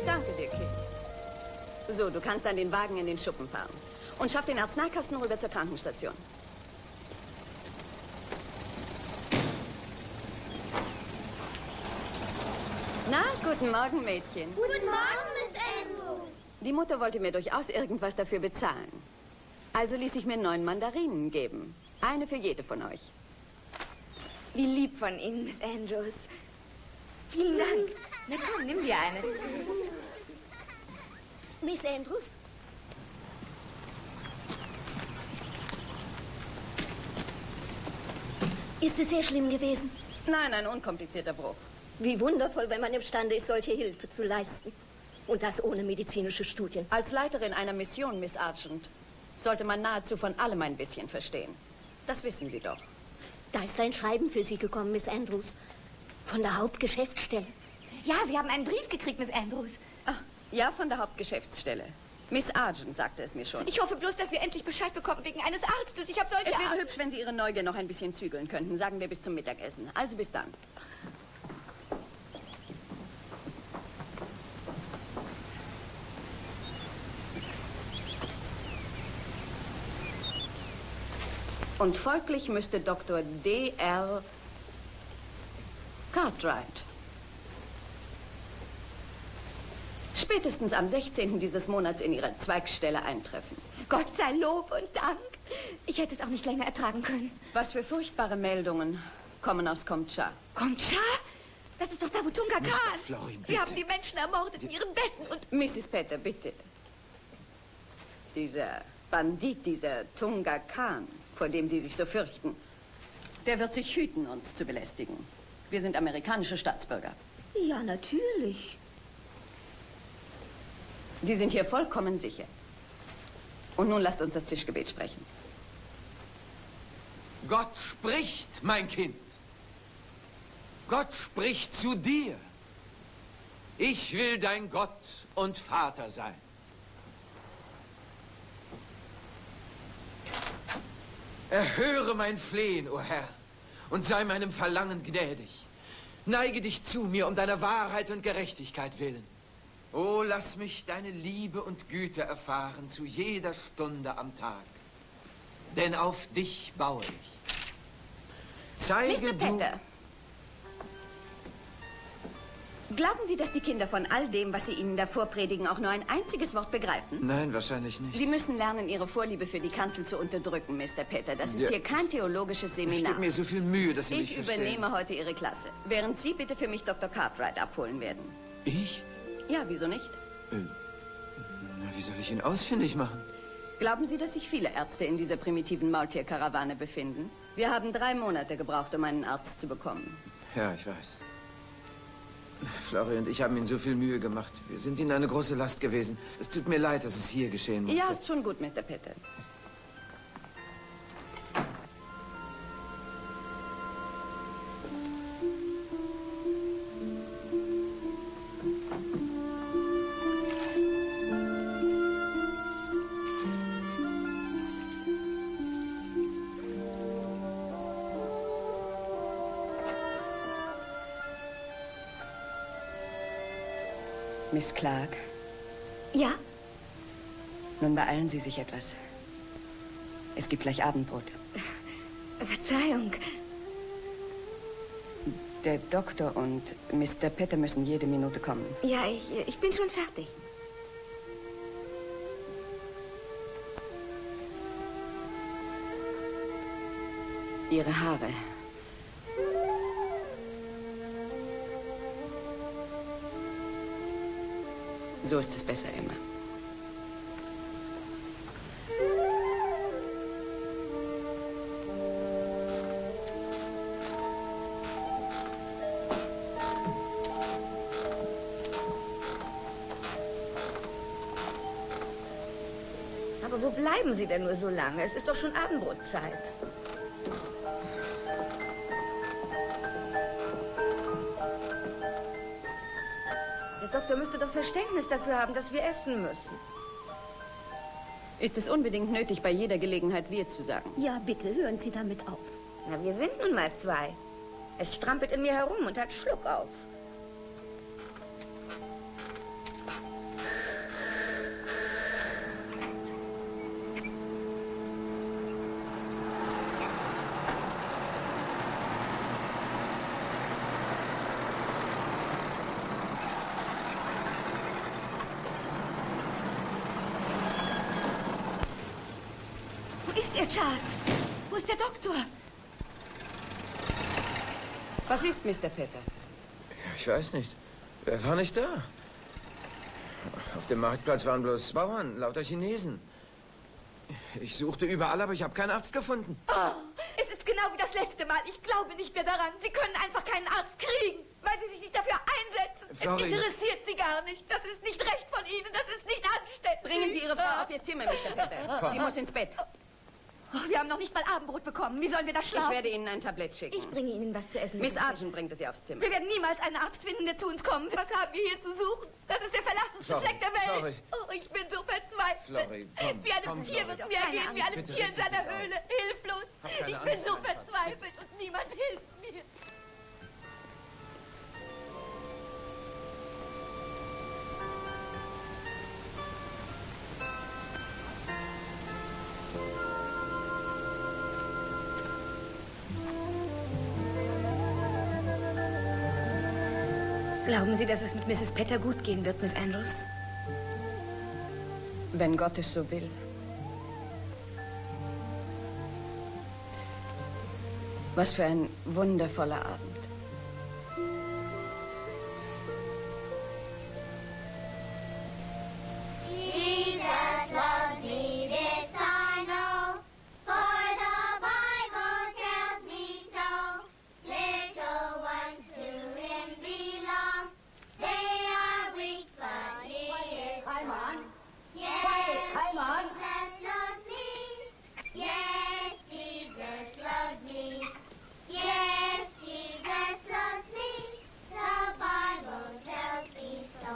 Ich danke dir, Kind. So, du kannst dann den Wagen in den Schuppen fahren. Und schaff den Arzneikasten rüber zur Krankenstation. Na, guten Morgen, Mädchen. Guten Morgen, Miss Andrews. Die Mutter wollte mir durchaus irgendwas dafür bezahlen. Also ließ ich mir 9 Mandarinen geben. Eine für jede von euch. Wie lieb von Ihnen, Miss Andrews. Vielen Dank. Na komm, nimm dir eine. Miss Andrews? Ist es sehr schlimm gewesen? Nein, ein unkomplizierter Bruch. Wie wundervoll, wenn man imstande ist, solche Hilfe zu leisten. Und das ohne medizinische Studien. Als Leiterin einer Mission, Miss Argent, sollte man nahezu von allem ein bisschen verstehen. Das wissen Sie doch. Da ist ein Schreiben für Sie gekommen, Miss Andrews. Von der Hauptgeschäftsstelle. Ja, Sie haben einen Brief gekriegt, Miss Andrews. Ach, ja, von der Hauptgeschäftsstelle. Miss Argent sagte es mir schon. Ich hoffe bloß, dass wir endlich Bescheid bekommen wegen eines Arztes. Ich habe solche... Es wäre hübsch, wenn Sie Ihre Neugier noch ein bisschen zügeln könnten. Sagen wir bis zum Mittagessen. Also bis dann. Und folglich müsste Dr. D.R. Cartwright spätestens am 16. dieses Monats in Ihrer Zweigstelle eintreffen. Gott sei Lob und Dank. Ich hätte es auch nicht länger ertragen können. Was für furchtbare Meldungen kommen aus Komtscha. Komtscha? Das ist doch da, wo Tunga Khan. Sie haben die Menschen ermordet in ihren Betten und... Mrs. Petter, bitte. Dieser Bandit, dieser Tunga Khan, vor dem Sie sich so fürchten, der wird sich hüten, uns zu belästigen. Wir sind amerikanische Staatsbürger. Ja, natürlich. Sie sind hier vollkommen sicher. Und nun lasst uns das Tischgebet sprechen. Gott spricht, mein Kind. Gott spricht zu dir. Ich will dein Gott und Vater sein. Erhöre mein Flehen, o Herr, und sei meinem Verlangen gnädig. Neige dich zu mir um deiner Wahrheit und Gerechtigkeit willen. Oh, lass mich deine Liebe und Güte erfahren zu jeder Stunde am Tag. Denn auf dich baue ich. Zeige Mr. du... Petter, glauben Sie, dass die Kinder von all dem, was Sie ihnen davor predigen, auch nur ein einziges Wort begreifen? Nein, wahrscheinlich nicht. Sie müssen lernen, Ihre Vorliebe für die Kanzel zu unterdrücken, Mr. Petter. Das ist hier kein theologisches Ich Seminar. gebe mir so viel Mühe, dass Sie mich Ich verstehen. übernehme heute Ihre Klasse, während Sie bitte für mich Dr. Cartwright abholen werden. Ich? Ja, wieso nicht? Na, wie soll ich ihn ausfindig machen? Glauben Sie, dass sich viele Ärzte in dieser primitiven Maultierkarawane befinden? Wir haben 3 Monate gebraucht, um einen Arzt zu bekommen. Ja, ich weiß. Flori und ich haben Ihnen so viel Mühe gemacht. Wir sind Ihnen eine große Last gewesen. Es tut mir leid, dass es hier geschehen musste. Ja, ist schon gut, Mr. Petter. Miss Clark, Ja? nun beeilen Sie sich etwas. Es gibt gleich Abendbrot. Verzeihung. Der Doktor und Mr. Petter müssen jede Minute kommen. Ja, ich bin schon fertig. Ihre Haare. So ist es besser immer. Aber wo bleiben Sie denn nur so lange? Es ist doch schon Abendbrotzeit. Der Doktor müsste doch Verständnis dafür haben, dass wir essen müssen. Ist es unbedingt nötig, bei jeder Gelegenheit wir zu sagen? Ja, bitte, hören Sie damit auf. Na, wir sind nun mal 2. Es strampelt in mir herum und hat Schluck auf. ist er, Charles? Wo ist der Doktor? Was ist, Mr. Petter? Ich weiß nicht. Er war nicht da. Auf dem Marktplatz waren bloß Bauern, lauter Chinesen. Ich suchte überall, aber ich habe keinen Arzt gefunden. Oh, es ist genau wie das letzte Mal. Ich glaube nicht mehr daran. Sie können einfach keinen Arzt kriegen, weil Sie sich nicht dafür einsetzen. Flori. Es interessiert Sie gar nicht. Das ist nicht recht von Ihnen. Das ist nicht anständig. Bringen Sie Ihre Frau auf Ihr Zimmer, Mr. Petter. Sie muss ins Bett. Oh, wir haben noch nicht mal Abendbrot bekommen. Wie sollen wir da Ich schlafen? werde Ihnen ein Tablett schicken. Ich bringe Ihnen was zu essen. Miss Argent bringt es ihr aufs Zimmer. Wir werden niemals einen Arzt finden, der zu uns kommt. Was haben wir hier zu suchen? Das ist der verlassenste Flori, Fleck der Welt. Flori. Oh, ich bin so verzweifelt. Flori, komm, wie einem komm, Tier Flori. wird es mir ergehen, wie einem Bitte, Tier in bitte, seiner bitte. Höhle. Hilflos. Hab keine Ich bin Angst, so mein Schatz. verzweifelt und niemand hilft mir. Glauben Sie, dass es mit Mrs. Petter gut gehen wird, Miss Andrews? Wenn Gott es so will. Was für ein wundervoller Abend. Jesus loves me, this I know, for the Bible tells me so. Little ones to him belong. They are weak, but he is strong. Yes, Jesus loves me. Yes, Jesus loves me. Yes, Jesus loves me. The Bible tells me so.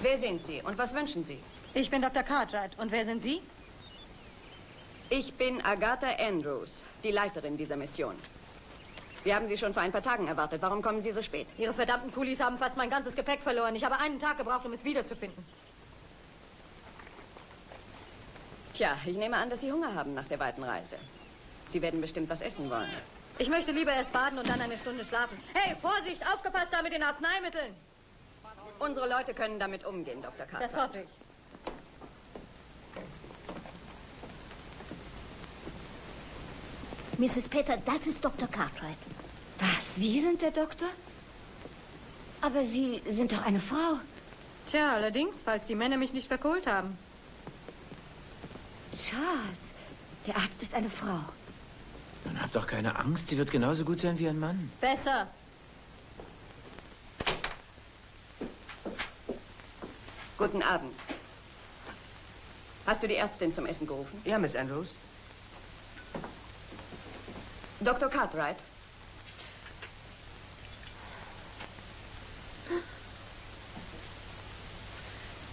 Wer sind Sie und was wünschen Sie? Ich bin Dr. Cartwright. Und wer sind Sie? Ich bin Agatha Andrews, die Leiterin dieser Mission. Wir haben Sie schon vor ein paar Tagen erwartet. Warum kommen Sie so spät? Ihre verdammten Kulis haben fast mein ganzes Gepäck verloren. Ich habe einen Tag gebraucht, um es wiederzufinden. Tja, ich nehme an, dass Sie Hunger haben nach der weiten Reise. Sie werden bestimmt was essen wollen. Ich möchte lieber erst baden und dann eine Stunde schlafen. Hey, Vorsicht, aufgepasst da mit den Arzneimitteln. Unsere Leute können damit umgehen, Dr. Cartwright. Das hoffe ich. Mrs. Petter, das ist Dr. Cartwright. Was? Sie sind der Doktor? Aber Sie sind doch eine Frau. Tja, allerdings, falls die Männer mich nicht verkohlt haben. Charles, der Arzt ist eine Frau. Nun hab doch keine Angst, sie wird genauso gut sein wie ein Mann. Besser. Guten Abend. Hast du die Ärztin zum Essen gerufen? Ja, Miss Andrews. Dr. Cartwright?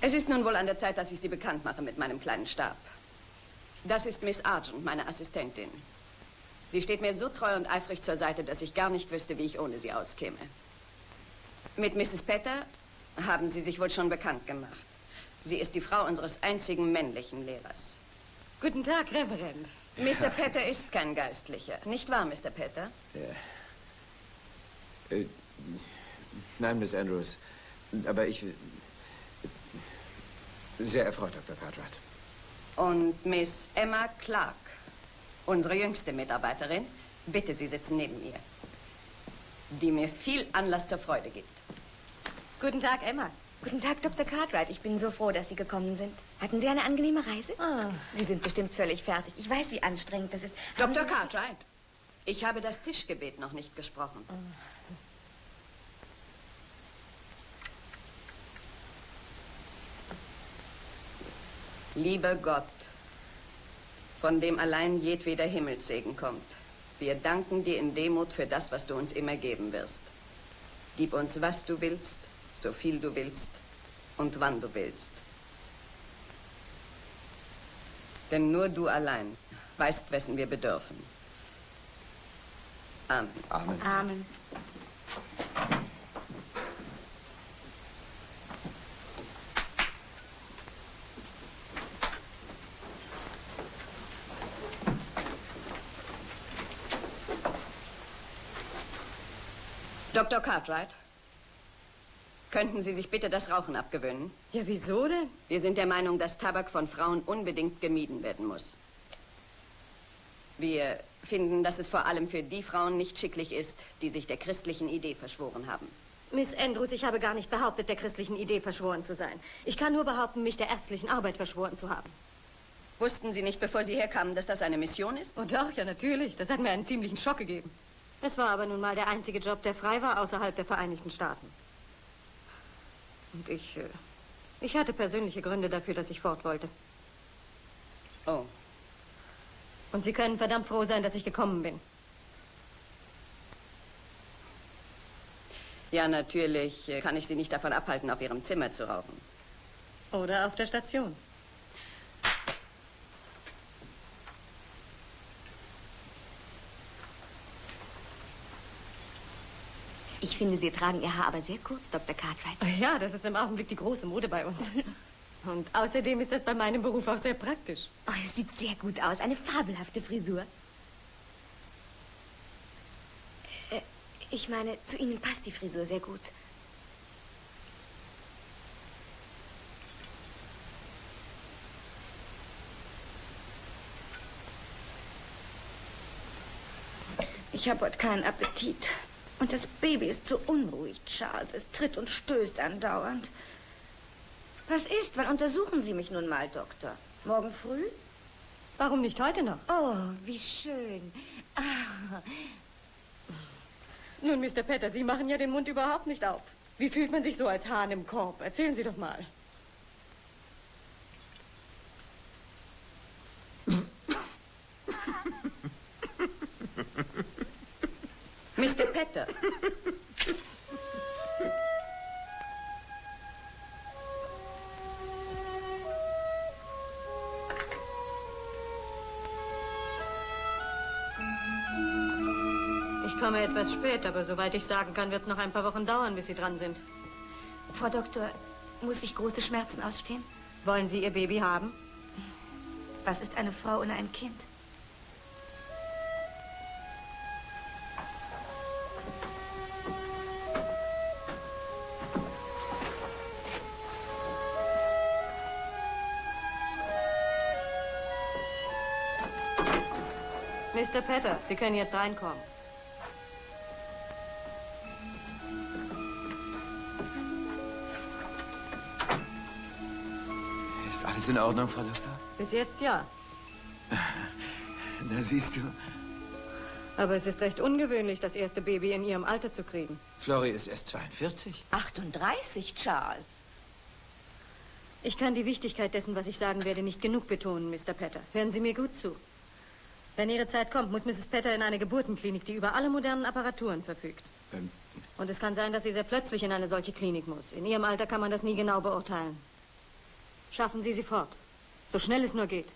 Es ist nun wohl an der Zeit, dass ich Sie bekannt mache mit meinem kleinen Stab. Das ist Miss Argent, meine Assistentin. Sie steht mir so treu und eifrig zur Seite, dass ich gar nicht wüsste, wie ich ohne sie auskäme. Mit Mrs. Petter haben Sie sich wohl schon bekannt gemacht. Sie ist die Frau unseres einzigen männlichen Lehrers. Guten Tag, Reverend. Mr. Petter ist kein Geistlicher. Nicht wahr, Mr. Petter? Nein, Miss Andrews. Aber ich... Sehr erfreut, Dr. Cartwright. Und Miss Emma Clark, unsere jüngste Mitarbeiterin, bitte, Sie sitzen neben mir, die mir viel Anlass zur Freude gibt. Guten Tag, Emma. Guten Tag, Dr. Cartwright. Ich bin so froh, dass Sie gekommen sind. Hatten Sie eine angenehme Reise? Ah. Sie sind bestimmt völlig fertig. Ich weiß, wie anstrengend das ist. Haben Dr. Sie sich- Cartwright, ich habe das Tischgebet noch nicht gesprochen. Lieber Gott, von dem allein jedweder Himmelssegen kommt, wir danken dir in Demut für das, was du uns immer geben wirst. Gib uns, was du willst, so viel du willst und wann du willst. Denn nur du allein weißt, wessen wir bedürfen. Amen. Amen. Amen. Dr. Cartwright, könnten Sie sich bitte das Rauchen abgewöhnen? Ja, wieso denn? Wir sind der Meinung, dass Tabak von Frauen unbedingt gemieden werden muss. Wir finden, dass es vor allem für die Frauen nicht schicklich ist, die sich der christlichen Idee verschworen haben. Miss Andrews, ich habe gar nicht behauptet, der christlichen Idee verschworen zu sein. Ich kann nur behaupten, mich der ärztlichen Arbeit verschworen zu haben. Wussten Sie nicht, bevor Sie herkamen, dass das eine Mission ist? Oh doch, ja natürlich. Das hat mir einen ziemlichen Schock gegeben. Es war aber nun mal der einzige Job, der frei war außerhalb der Vereinigten Staaten. Und ich hatte persönliche Gründe dafür, dass ich fort wollte. Oh. Und Sie können verdammt froh sein, dass ich gekommen bin. Ja, natürlich kann ich Sie nicht davon abhalten, auf Ihrem Zimmer zu rauchen. Oder auf der Station. Ich finde, Sie tragen Ihr Haar aber sehr kurz, Dr. Cartwright. Ja, das ist im Augenblick die große Mode bei uns. Und außerdem ist das bei meinem Beruf auch sehr praktisch. Oh, es sieht sehr gut aus. Eine fabelhafte Frisur. Ich meine, zu Ihnen passt die Frisur sehr gut. Ich habe heute keinen Appetit. Und das Baby ist so unruhig, Charles. Es tritt und stößt andauernd. Was ist? Wann untersuchen Sie mich nun mal, Doktor? Morgen früh? Warum nicht heute noch? Oh, wie schön. Ah. Nun, Mr. Petter, Sie machen ja den Mund überhaupt nicht auf. Wie fühlt man sich so als Hahn im Korb? Erzählen Sie doch mal. Mr. Petter. Ich komme etwas spät, aber soweit ich sagen kann, wird es noch ein paar Wochen dauern, bis Sie dran sind. Frau Doktor, muss ich große Schmerzen ausstehen? Wollen Sie Ihr Baby haben? Was ist eine Frau ohne ein Kind? Mr. Petter, Sie können jetzt reinkommen. Ist alles in Ordnung, Frau Doktor? Bis jetzt ja. Na, siehst du. Aber es ist recht ungewöhnlich, das erste Baby in Ihrem Alter zu kriegen. Flori ist erst 42. 38, Charles. Ich kann die Wichtigkeit dessen, was ich sagen werde, nicht genug betonen, Mr. Petter. Hören Sie mir gut zu. Wenn Ihre Zeit kommt, muss Mrs. Petter in eine Geburtenklinik, die über alle modernen Apparaturen verfügt. Und es kann sein, dass sie sehr plötzlich in eine solche Klinik muss. In Ihrem Alter kann man das nie genau beurteilen. Schaffen Sie sie fort. So schnell es nur geht.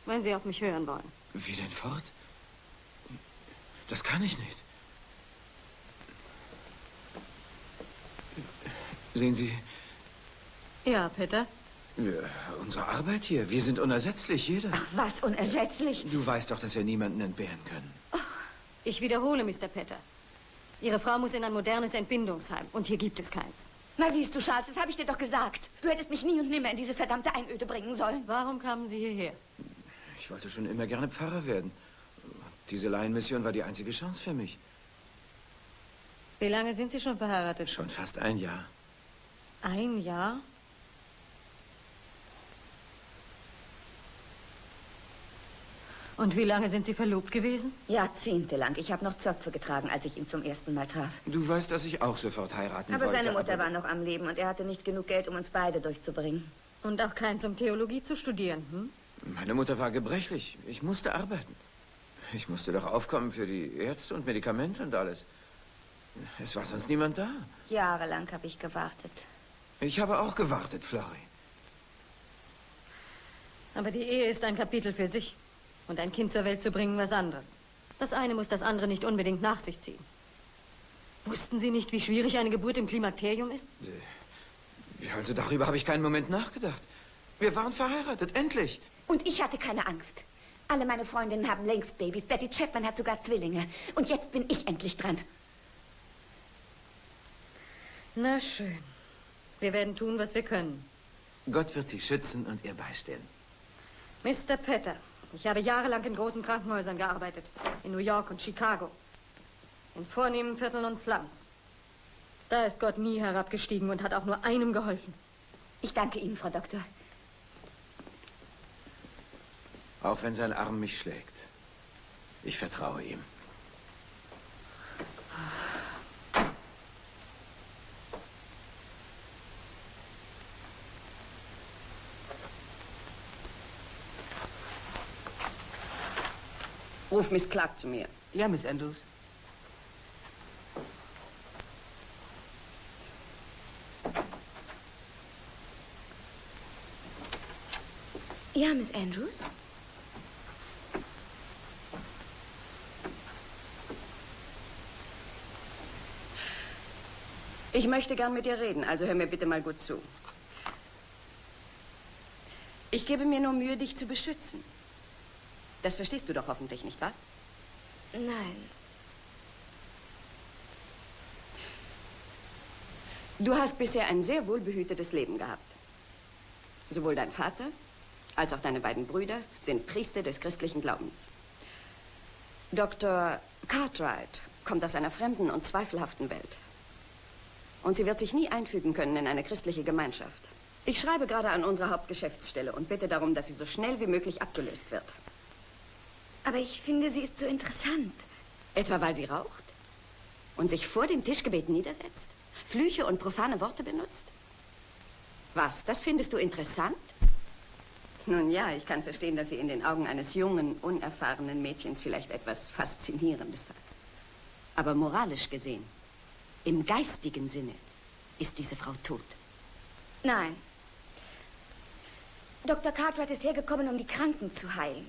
Wenn Sie auf mich hören wollen. Wie denn fort? Das kann ich nicht. Sehen Sie, Ja, Petter? unsere Arbeit hier, wir sind unersetzlich, jeder. Ach, was unersetzlich. Du weißt doch, dass wir niemanden entbehren können. Ich wiederhole, Mr. Petter. Ihre Frau muss in ein modernes Entbindungsheim. Und hier gibt es keins. Na siehst du, Charles, das habe ich dir doch gesagt. Du hättest mich nie und nimmer in diese verdammte Einöde bringen sollen. Warum kamen Sie hierher? Ich wollte schon immer gerne Pfarrer werden. Diese Laienmission war die einzige Chance für mich. Wie lange sind Sie schon verheiratet? Schon fast ein Jahr. Ein Jahr? Und wie lange sind Sie verlobt gewesen? Jahrzehntelang. Ich habe noch Zöpfe getragen, als ich ihn zum ersten Mal traf. Du weißt, dass ich auch sofort heiraten Aber wollte. seine Mutter war noch am Leben und er hatte nicht genug Geld, um uns beide durchzubringen. Und auch keins, um Theologie zu studieren, hm? Meine Mutter war gebrechlich. Ich musste arbeiten. Ich musste doch aufkommen für die Ärzte und Medikamente und alles. Es war sonst niemand da. Jahrelang habe ich gewartet. Ich habe auch gewartet, Flori. Aber die Ehe ist ein Kapitel für sich. Und ein Kind zur Welt zu bringen, was anderes. Das eine muss das andere nicht unbedingt nach sich ziehen. Wussten Sie nicht, wie schwierig eine Geburt im Klimakterium ist? Ja, also darüber habe ich keinen Moment nachgedacht. Wir waren verheiratet, endlich. Und ich hatte keine Angst. Alle meine Freundinnen haben längst Babys. Betty Chapman hat sogar Zwillinge. Und jetzt bin ich endlich dran. Na schön. Wir werden tun, was wir können. Gott wird Sie schützen und ihr beistehen. Mr. Petter, ich habe jahrelang in großen Krankenhäusern gearbeitet. In New York und Chicago. In vornehmen Vierteln und Slums. Da ist Gott nie herabgestiegen und hat auch nur einem geholfen. Ich danke Ihnen, Frau Doktor. Auch wenn sein Arm mich schlägt. Ich vertraue ihm. Ruf Miss Clark zu mir. Ja, Miss Andrews. Ja, Miss Andrews? Ich möchte gern mit dir reden, also hör mir bitte mal gut zu. Ich gebe mir nur Mühe, dich zu beschützen. Das verstehst du doch hoffentlich, nicht wahr? Nein. Du hast bisher ein sehr wohlbehütetes Leben gehabt. Sowohl dein Vater als auch deine beiden Brüder sind Priester des christlichen Glaubens. Dr. Cartwright kommt aus einer fremden und zweifelhaften Welt. Und sie wird sich nie einfügen können in eine christliche Gemeinschaft. Ich schreibe gerade an unsere Hauptgeschäftsstelle und bitte darum, dass sie so schnell wie möglich abgelöst wird. Aber ich finde, sie ist so interessant. Etwa weil sie raucht? Und sich vor dem Tischgebet niedersetzt? Flüche und profane Worte benutzt? Was, das findest du interessant? Nun ja, ich kann verstehen, dass sie in den Augen eines jungen, unerfahrenen Mädchens vielleicht etwas Faszinierendes hat. Aber moralisch gesehen, im geistigen Sinne, ist diese Frau tot. Nein. Dr. Cartwright ist hergekommen, um die Kranken zu heilen.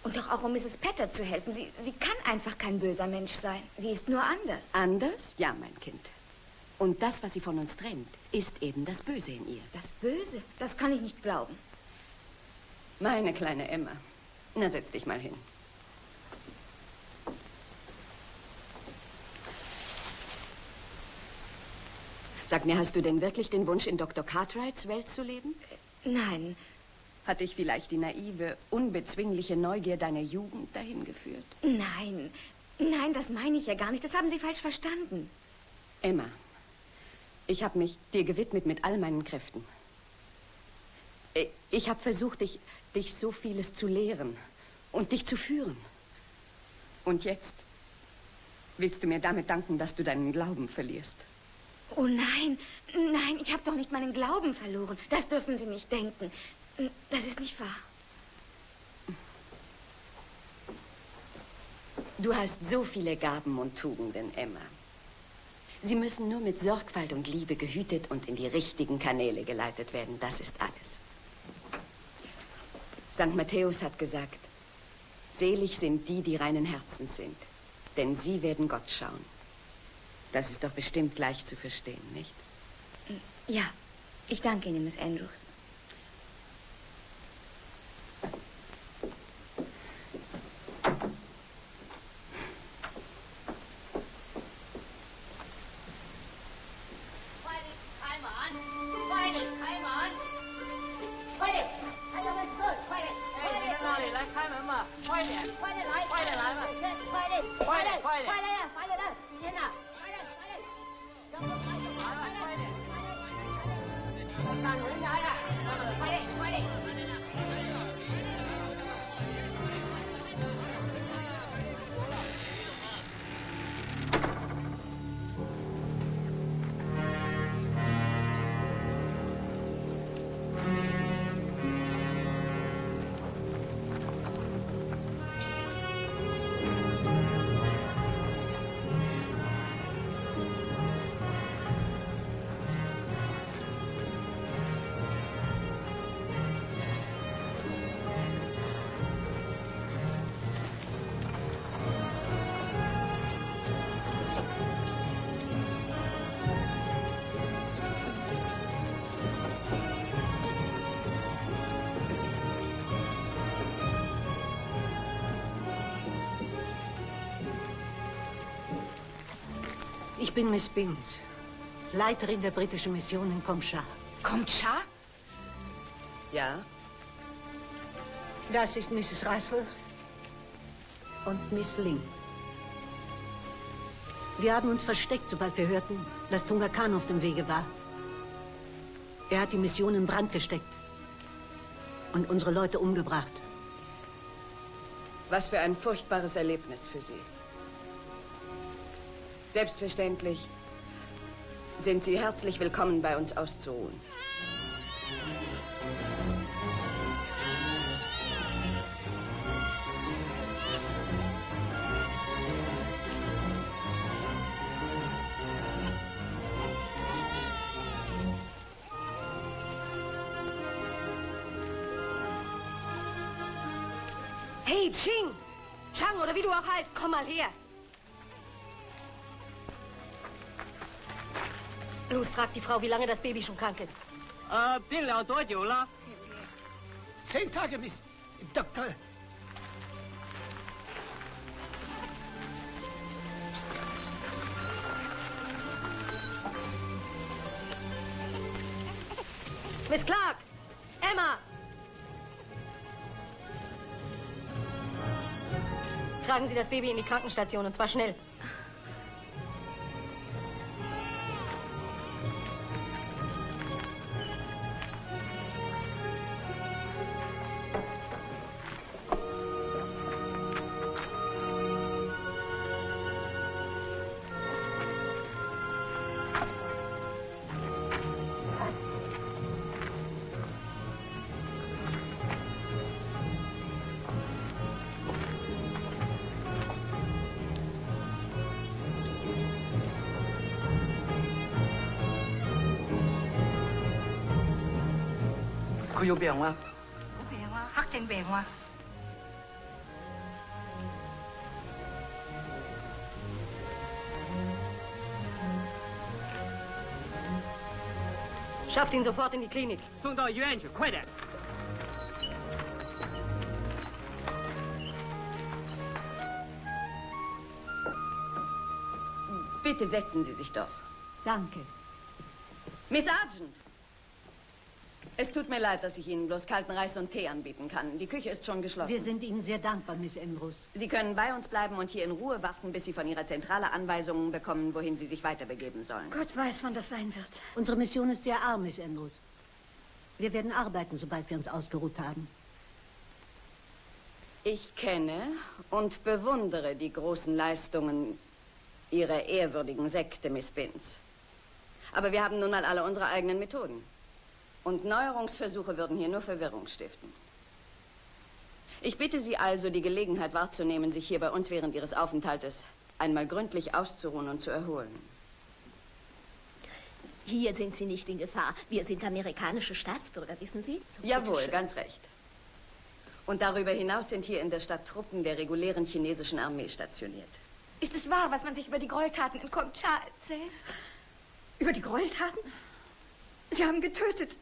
Und doch auch, um Mrs. Petter zu helfen. Sie kann einfach kein böser Mensch sein. Sie ist nur anders. Anders? Ja, mein Kind. Und das, was sie von uns trennt, ist eben das Böse in ihr. Das Böse? Das kann ich nicht glauben. Meine kleine Emma. Na, setz dich mal hin. Sag mir, hast du denn wirklich den Wunsch, in Dr. Cartwrights Welt zu leben? Nein. Hat dich vielleicht die naive, unbezwingliche Neugier deiner Jugend dahin geführt? Nein. Nein, das meine ich ja gar nicht. Das haben Sie falsch verstanden. Emma, ich habe mich dir gewidmet mit all meinen Kräften. Ich habe versucht, dich so vieles zu lehren und dich zu führen. Und jetzt willst du mir damit danken, dass du deinen Glauben verlierst? Oh nein, nein, ich habe doch nicht meinen Glauben verloren. Das dürfen Sie nicht denken. Das ist nicht wahr. Du hast so viele Gaben und Tugenden, Emma. Sie müssen nur mit Sorgfalt und Liebe gehütet und in die richtigen Kanäle geleitet werden. Das ist alles. St. Matthäus hat gesagt, selig sind die, die reinen Herzens sind, denn sie werden Gott schauen. Das ist doch bestimmt leicht zu verstehen, nicht? Ja, ich danke Ihnen, Miss Andrews. Ich bin Miss Binns, Leiterin der britischen Mission in Komschar. Komschar? Ja? Das ist Mrs. Russell und Miss Ling. Wir haben uns versteckt, sobald wir hörten, dass Tunga Khan auf dem Wege war. Er hat die Mission in Brand gesteckt und unsere Leute umgebracht. Was für ein furchtbares Erlebnis für Sie. Selbstverständlich sind Sie herzlich willkommen, bei uns auszuruhen. Hey, Ching! Chang, oder wie du auch heißt, komm mal her. Los, frag die Frau, wie lange das Baby schon krank ist. 病了多久了？ 10 Tage, Miss Doktor. Miss Clark! Emma! Tragen Sie das Baby in die Krankenstation, und zwar schnell. Schafft ihn sofort in die Klinik. 送到医院去，快点！ Bitte setzen Sie sich doch. Danke. Miss Argent! Es tut mir leid, dass ich Ihnen bloß kalten Reis und Tee anbieten kann. Die Küche ist schon geschlossen. Wir sind Ihnen sehr dankbar, Miss Andrews. Sie können bei uns bleiben und hier in Ruhe warten, bis Sie von Ihrer Zentrale Anweisungen bekommen, wohin Sie sich weiterbegeben sollen. Gott weiß, wann das sein wird. Unsere Mission ist sehr arm, Miss Andrews. Wir werden arbeiten, sobald wir uns ausgeruht haben. Ich kenne und bewundere die großen Leistungen Ihrer ehrwürdigen Sekte, Miss Binns. Aber wir haben nun mal alle unsere eigenen Methoden. Und Neuerungsversuche würden hier nur Verwirrung stiften. Ich bitte Sie also, die Gelegenheit wahrzunehmen, sich hier bei uns während Ihres Aufenthaltes einmal gründlich auszuruhen und zu erholen. Hier sind Sie nicht in Gefahr. Wir sind amerikanische Staatsbürger, wissen Sie? So, Jawohl, bitteschön. ganz recht. Und darüber hinaus sind hier in der Stadt Truppen der regulären chinesischen Armee stationiert. Ist es wahr, was man sich über die Gräueltaten in Komschar erzählt? Über die Gräueltaten? Sie haben getötet,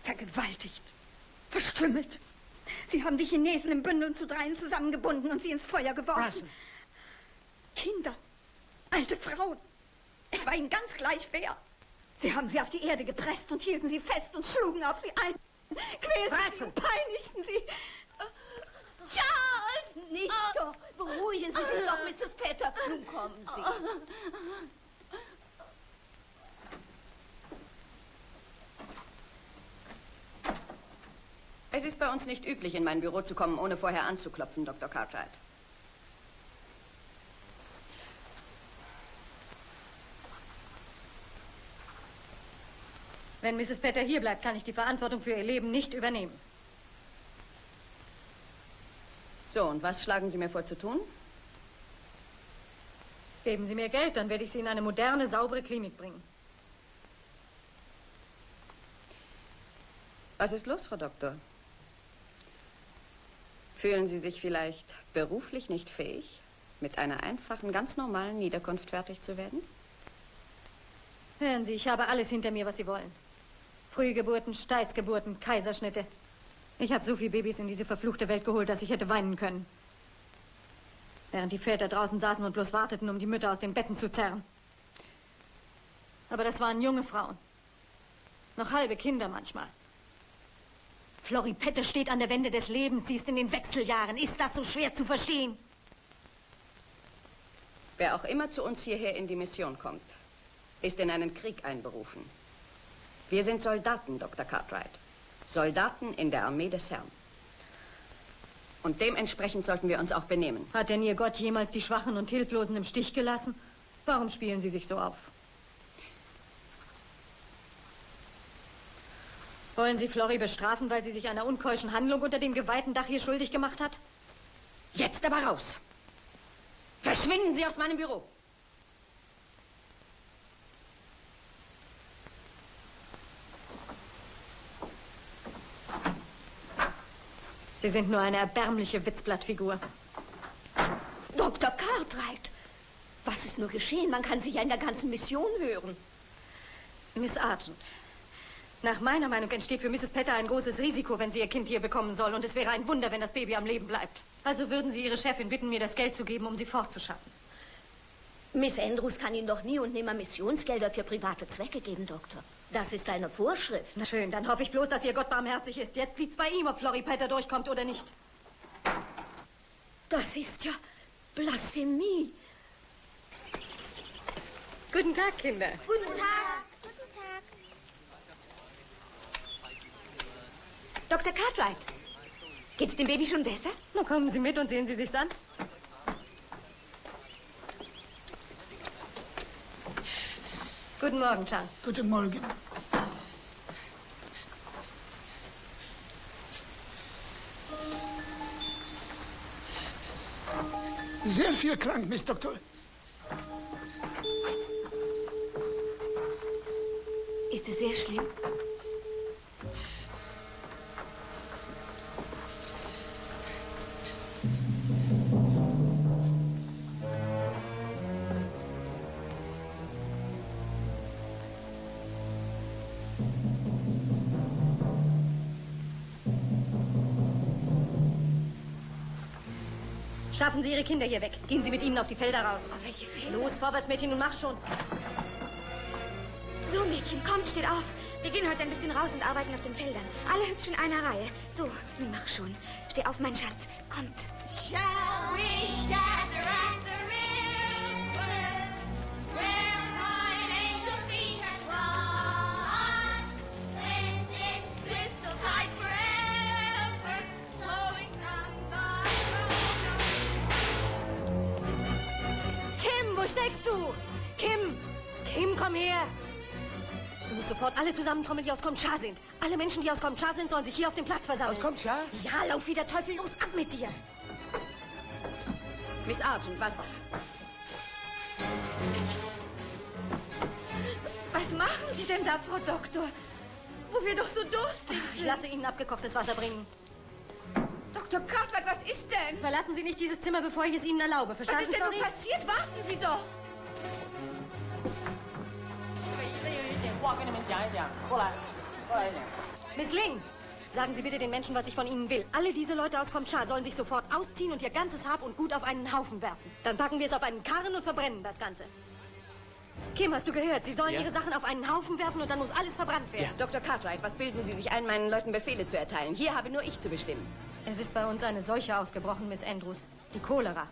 vergewaltigt, verstümmelt. Sie haben die Chinesen in Bündeln zu 3 zusammengebunden und sie ins Feuer geworfen. Russell. Kinder, alte Frauen. Es war ihnen ganz gleich wer. Sie haben sie auf die Erde gepresst und hielten sie fest und schlugen auf sie ein. Quälten sie und peinigten sie. Charles! Nicht doch. Beruhigen Sie sich doch, Mrs. Petter. Nun kommen Sie. Es ist bei uns nicht üblich, in mein Büro zu kommen, ohne vorher anzuklopfen, Dr. Cartwright. Wenn Mrs. Petter hier bleibt, kann ich die Verantwortung für ihr Leben nicht übernehmen. So, und was schlagen Sie mir vor zu tun? Geben Sie mir Geld, dann werde ich Sie in eine moderne, saubere Klinik bringen. Was ist los, Frau Doktor? Fühlen Sie sich vielleicht beruflich nicht fähig, mit einer einfachen, ganz normalen Niederkunft fertig zu werden? Hören Sie, ich habe alles hinter mir, was Sie wollen. Frühgeburten, Steißgeburten, Kaiserschnitte. Ich habe so viele Babys in diese verfluchte Welt geholt, dass ich hätte weinen können. Während die Väter draußen saßen und bloß warteten, um die Mütter aus den Betten zu zerren. Aber das waren junge Frauen. Noch halbe Kinder manchmal. Floripette steht an der Wende des Lebens. Sie ist in den Wechseljahren. Ist das so schwer zu verstehen? Wer auch immer zu uns hierher in die Mission kommt, ist in einen Krieg einberufen. Wir sind Soldaten, Dr. Cartwright. Soldaten in der Armee des Herrn. Und dementsprechend sollten wir uns auch benehmen. Hat denn Ihr Gott jemals die Schwachen und Hilflosen im Stich gelassen? Warum spielen Sie sich so auf? Wollen Sie Florrie bestrafen, weil sie sich einer unkeuschen Handlung unter dem geweihten Dach hier schuldig gemacht hat? Jetzt aber raus! Verschwinden Sie aus meinem Büro! Sie sind nur eine erbärmliche Witzblattfigur. Dr. Cartwright, was ist nur geschehen? Man kann Sie ja in der ganzen Mission hören. Miss Argent, nach meiner Meinung entsteht für Mrs. Petter ein großes Risiko, wenn sie ihr Kind hier bekommen soll. Und es wäre ein Wunder, wenn das Baby am Leben bleibt. Also würden Sie Ihre Chefin bitten, mir das Geld zu geben, um sie fortzuschaffen. Miss Andrews kann Ihnen doch nie und nimmer Missionsgelder für private Zwecke geben, Doktor. Das ist eine Vorschrift. Na schön, dann hoffe ich bloß, dass Ihr Gott barmherzig ist. Jetzt liegt's bei ihm, ob Florrie Petter durchkommt oder nicht. Das ist ja Blasphemie. Guten Tag, Kinder. Guten Tag. Guten Tag. Dr. Cartwright, geht's dem Baby schon besser? Na, kommen Sie mit und sehen Sie sich's an. Guten Morgen, Chan. Guten Morgen. Sehr viel krank, Miss Doktor. Ist es sehr schlimm? Schaffen Sie Ihre Kinder hier weg. Gehen Sie mit ihnen auf die Felder raus. Auf welche Felder? Los, vorwärts, Mädchen, und mach schon. So, Mädchen, kommt, steht auf. Wir gehen heute ein bisschen raus und arbeiten auf den Feldern. Alle hübsch in einer Reihe. So, nun mach schon. Steh auf, mein Schatz. Kommt. Shall we gather at the river, where fine angels' feet have trod, with its crystal tide forever flowing from the throne? Kim, wo steckst du? Kim! Kim, komm her! Du musst sofort alle zusammentrommeln, die aus Komschar sind. Alle Menschen, die aus Komschar sind, sollen sich hier auf dem Platz versammeln. Aus Komschar? Ja, lauf wie der Teufel los, ab mit dir! Miss Argent, Wasser. Was machen Sie denn da, Frau Doktor? Wo wir doch so durstig Ich sind. lasse Ihnen abgekochtes Wasser bringen. Dr. Cartwright, was ist denn? Verlassen Sie nicht dieses Zimmer, bevor ich es Ihnen erlaube. Was Verstanden, ist denn nun Florrie? passiert? Warten Sie doch. 这里有一点话跟你们讲一讲，过来，过来一点。 Miss Ling, sagen Sie bitte den Menschen, was ich von Ihnen will. Alle diese Leute aus Komschar sollen sich sofort ausziehen und ihr ganzes Hab und Gut auf einen Haufen werfen. Dann packen wir es auf einen Karren und verbrennen das Ganze. Kim, hast du gehört? Sie sollen Ja? ihre Sachen auf einen Haufen werfen und dann muss alles verbrannt werden. Dr. Cartwright, was bilden Sie sich ein, meinen Leuten Befehle zu erteilen? Hier habe nur ich zu bestimmen. Es ist bei uns eine Seuche ausgebrochen, Miss Andrews. Die Cholera.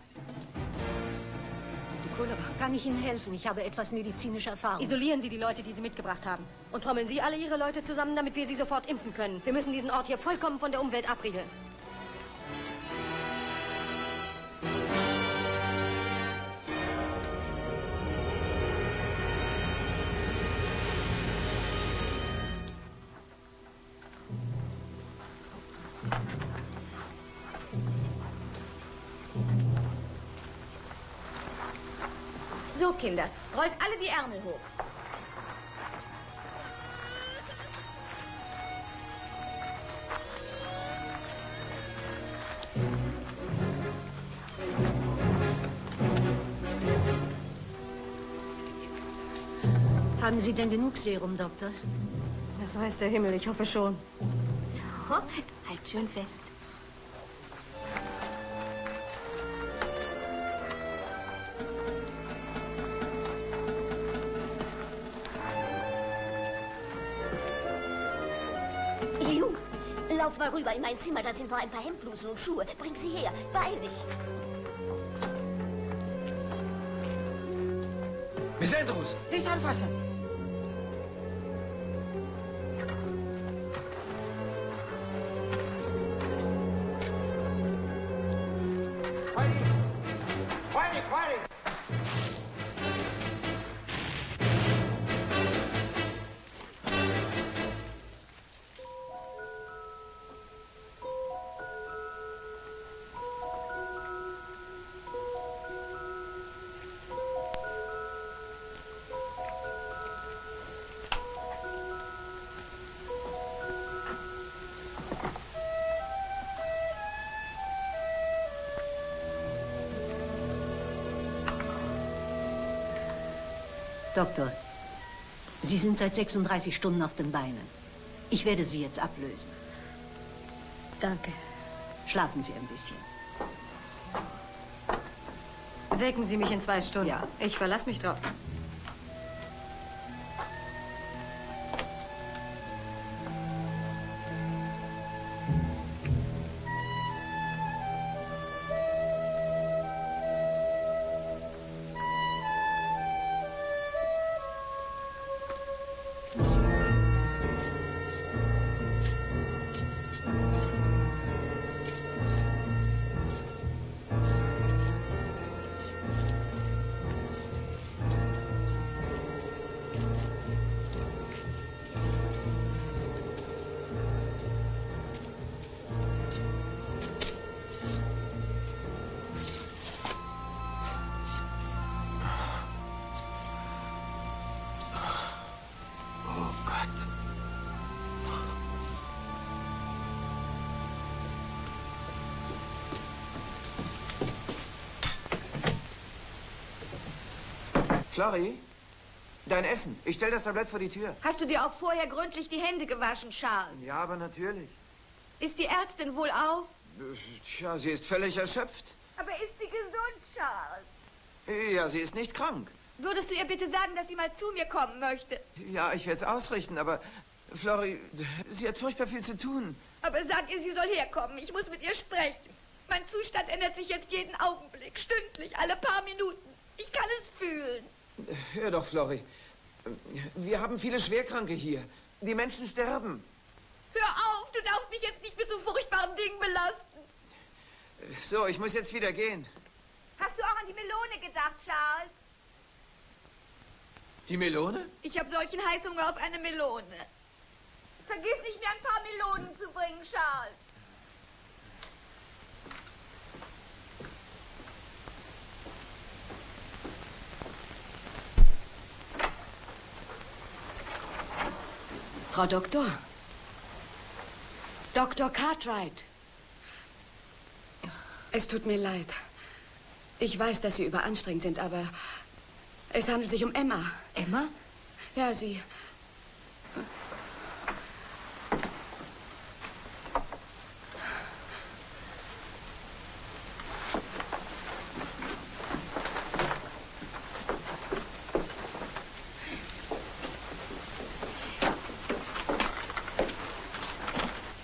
Die Cholera. Kann ich Ihnen helfen? Ich habe etwas medizinische Erfahrung. Isolieren Sie die Leute, die Sie mitgebracht haben. Und trommeln Sie alle Ihre Leute zusammen, damit wir sie sofort impfen können. Wir müssen diesen Ort hier vollkommen von der Umwelt abriegeln. So, Kinder, rollt alle die Ärmel hoch. Haben Sie denn genug Serum, Doktor? Das weiß der Himmel, ich hoffe schon. So, halt schön fest. Lauf mal rüber in mein Zimmer, da sind noch ein paar Hemdblusen und Schuhe. Bring sie her, beeil dich. Miss Andrews! Nicht anfassen! Doktor, Sie sind seit 36 Stunden auf den Beinen. Ich werde Sie jetzt ablösen. Danke. Schlafen Sie ein bisschen. Wecken Sie mich in 2 Stunden. Ja. Ich verlasse mich drauf. Oh Gott. Flori, dein Essen. Ich stell das Tablett vor die Tür. Hast du dir auch vorher gründlich die Hände gewaschen, Charles? Ja, aber natürlich. Ist die Ärztin wohl auf? Tja, sie ist völlig erschöpft. Aber ist sie gesund, Charles? Ja, sie ist nicht krank. Würdest du ihr bitte sagen, dass sie mal zu mir kommen möchte? Ja, ich werde es ausrichten, aber Flori, sie hat furchtbar viel zu tun. Aber sag ihr, sie soll herkommen. Ich muss mit ihr sprechen. Mein Zustand ändert sich jetzt jeden Augenblick, stündlich, alle paar Minuten. Ich kann es fühlen. Hör doch, Flori. Wir haben viele Schwerkranke hier. Die Menschen sterben. Hör auf, du darfst mich jetzt nicht mit so furchtbaren Dingen belasten. So, ich muss jetzt wieder gehen. Hast du auch an die Melone gedacht, Charles? Die Melone? Ich habe solchen Heißhunger auf eine Melone. Vergiss nicht, mir ein paar Melonen zu bringen, Charles. Frau Doktor. Dr. Cartwright. Es tut mir leid. Ich weiß, dass Sie überanstrengt sind, aber es handelt sich um Emma. Emma? Ja, sie.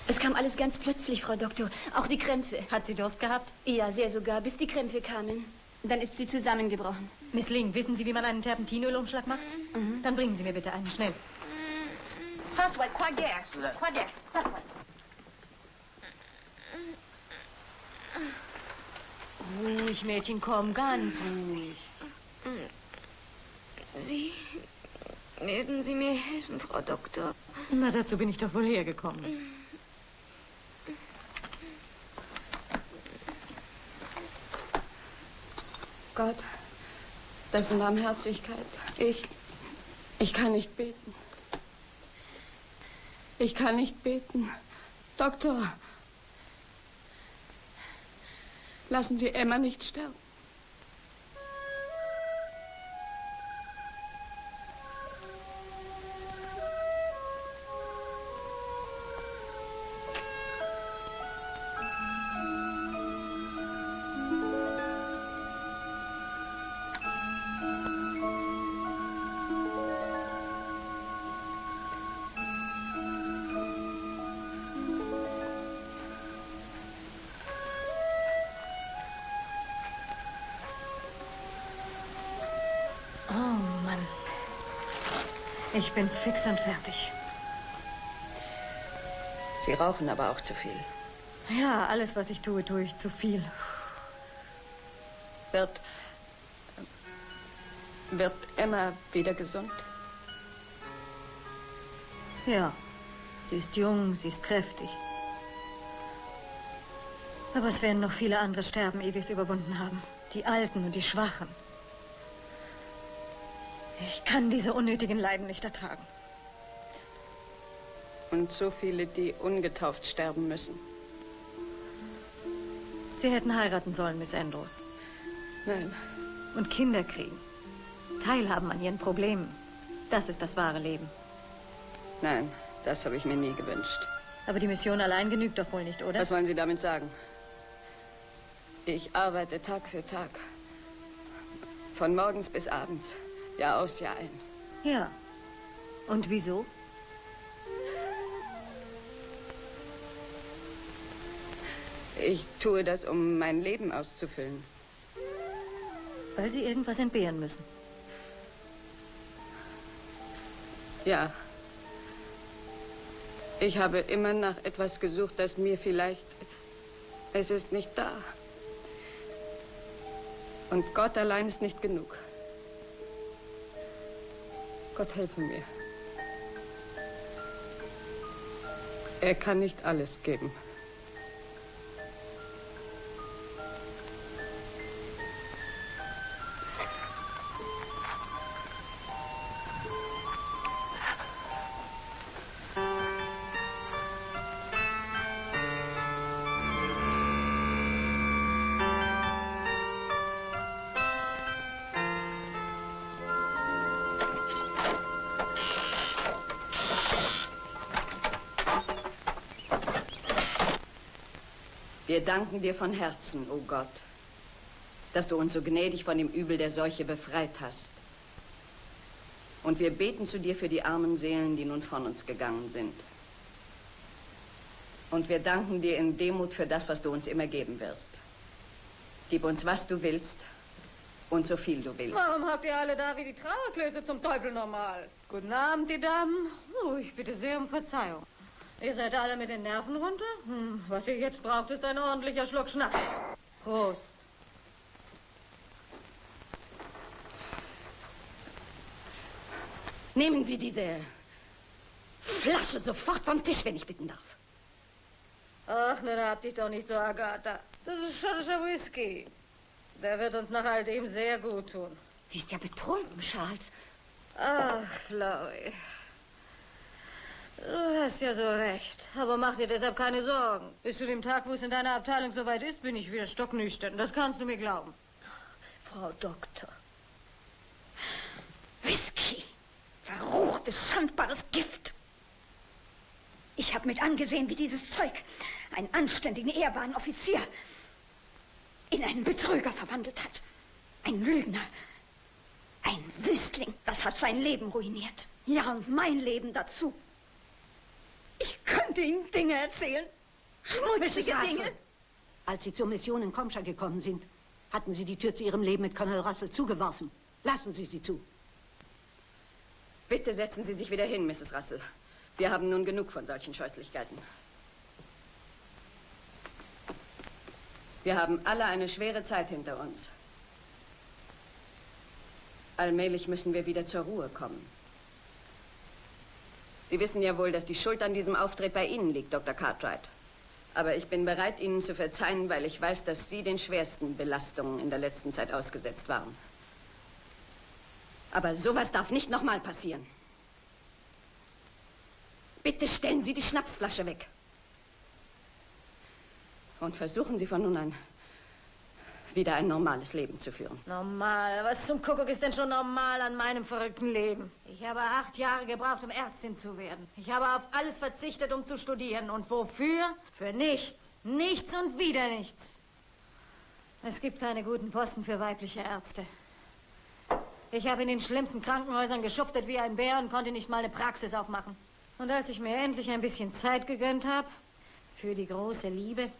Es kam alles ganz plötzlich, Frau Doktor. Auch die Krämpfe. Hat sie Durst gehabt? Ja, sehr sogar, bis die Krämpfe kamen. Dann ist sie zusammengebrochen. Miss Ling, wissen Sie, wie man einen Terpentinölumschlag macht? Dann bringen Sie mir bitte einen, schnell. Ruhig, Mädchen, komm, ganz ruhig. Sie werden Sie mir helfen, Frau Doktor. Na, dazu bin ich doch wohl hergekommen. Gott, dessen Barmherzigkeit. Ich kann nicht beten. Ich kann nicht beten. Doktor, lassen Sie Emma nicht sterben. Ich bin fix und fertig. Sie rauchen aber auch zu viel. Ja, alles, was ich tue, tue ich zu viel. Wird Emma wieder gesund? Ja, sie ist jung, sie ist kräftig. Aber es werden noch viele andere sterben, ehe wir es überwunden haben. Die Alten und die Schwachen. Ich kann diese unnötigen Leiden nicht ertragen. Und so viele, die ungetauft sterben müssen. Sie hätten heiraten sollen, Miss Andrews. Nein. Und Kinder kriegen. Teilhaben an ihren Problemen. Das ist das wahre Leben. Nein, das habe ich mir nie gewünscht. Aber die Mission allein genügt doch wohl nicht, oder? Was wollen Sie damit sagen? Ich arbeite Tag für Tag. Von morgens bis abends. Jahr aus, Jahr ein. Ja. Und wieso? Ich tue das, um mein Leben auszufüllen. Weil Sie irgendwas entbehren müssen. Ja. Ich habe immer nach etwas gesucht, das mir vielleicht... Es ist nicht da. Und Gott allein ist nicht genug. Gott helfe mir. Er kann nicht alles geben. Wir danken dir von Herzen, o Gott, dass du uns so gnädig von dem Übel der Seuche befreit hast. Und wir beten zu dir für die armen Seelen, die nun von uns gegangen sind. Und wir danken dir in Demut für das, was du uns immer geben wirst. Gib uns, was du willst und so viel du willst. Warum habt ihr alle da wie die Trauerklöße zum Teufel normal? Guten Abend, die Damen. Oh, ich bitte sehr um Verzeihung. Ihr seid alle mit den Nerven runter? Was ihr jetzt braucht, ist ein ordentlicher Schluck Schnaps. Prost. Nehmen Sie diese Flasche sofort vom Tisch, wenn ich bitten darf. Ach, ne, da habt dich doch nicht so, Agatha. Das ist schottischer Whisky. Der wird uns nach all dem sehr gut tun. Sie ist ja betrunken, Charles. Ach, Chloe. Du hast ja so recht. Aber mach dir deshalb keine Sorgen. Bis zu dem Tag, wo es in deiner Abteilung soweit ist, bin ich wieder stocknüchtern. Das kannst du mir glauben. Frau Doktor. Whisky. Verruchtes, schandbares Gift. Ich habe mit angesehen, wie dieses Zeug einen anständigen, ehrbaren Offizier in einen Betrüger verwandelt hat. Ein Lügner. Ein Wüstling. Das hat sein Leben ruiniert. Ja, und mein Leben dazu. Ich könnte Ihnen Dinge erzählen. Schmutzige Dinge. Als Sie zur Mission in Komscha gekommen sind, hatten Sie die Tür zu Ihrem Leben mit Colonel Russell zugeworfen. Lassen Sie sie zu. Bitte setzen Sie sich wieder hin, Mrs. Russell. Wir haben nun genug von solchen Scheußlichkeiten. Wir haben alle eine schwere Zeit hinter uns. Allmählich müssen wir wieder zur Ruhe kommen. Sie wissen ja wohl, dass die Schuld an diesem Auftritt bei Ihnen liegt, Dr. Cartwright. Aber ich bin bereit, Ihnen zu verzeihen, weil ich weiß, dass Sie den schwersten Belastungen in der letzten Zeit ausgesetzt waren. Aber sowas darf nicht nochmal passieren. Bitte stellen Sie die Schnapsflasche weg. Und versuchen Sie von nun an wieder ein normales Leben zu führen. Normal? Was zum Kuckuck ist denn schon normal an meinem verrückten Leben? Ich habe 8 Jahre gebraucht, um Ärztin zu werden. Ich habe auf alles verzichtet, um zu studieren. Und wofür? Für nichts. Nichts und wieder nichts. Es gibt keine guten Posten für weibliche Ärzte. Ich habe in den schlimmsten Krankenhäusern geschuftet wie ein Bär und konnte nicht mal eine Praxis aufmachen. Und als ich mir endlich ein bisschen Zeit gegönnt habe, für die große Liebe,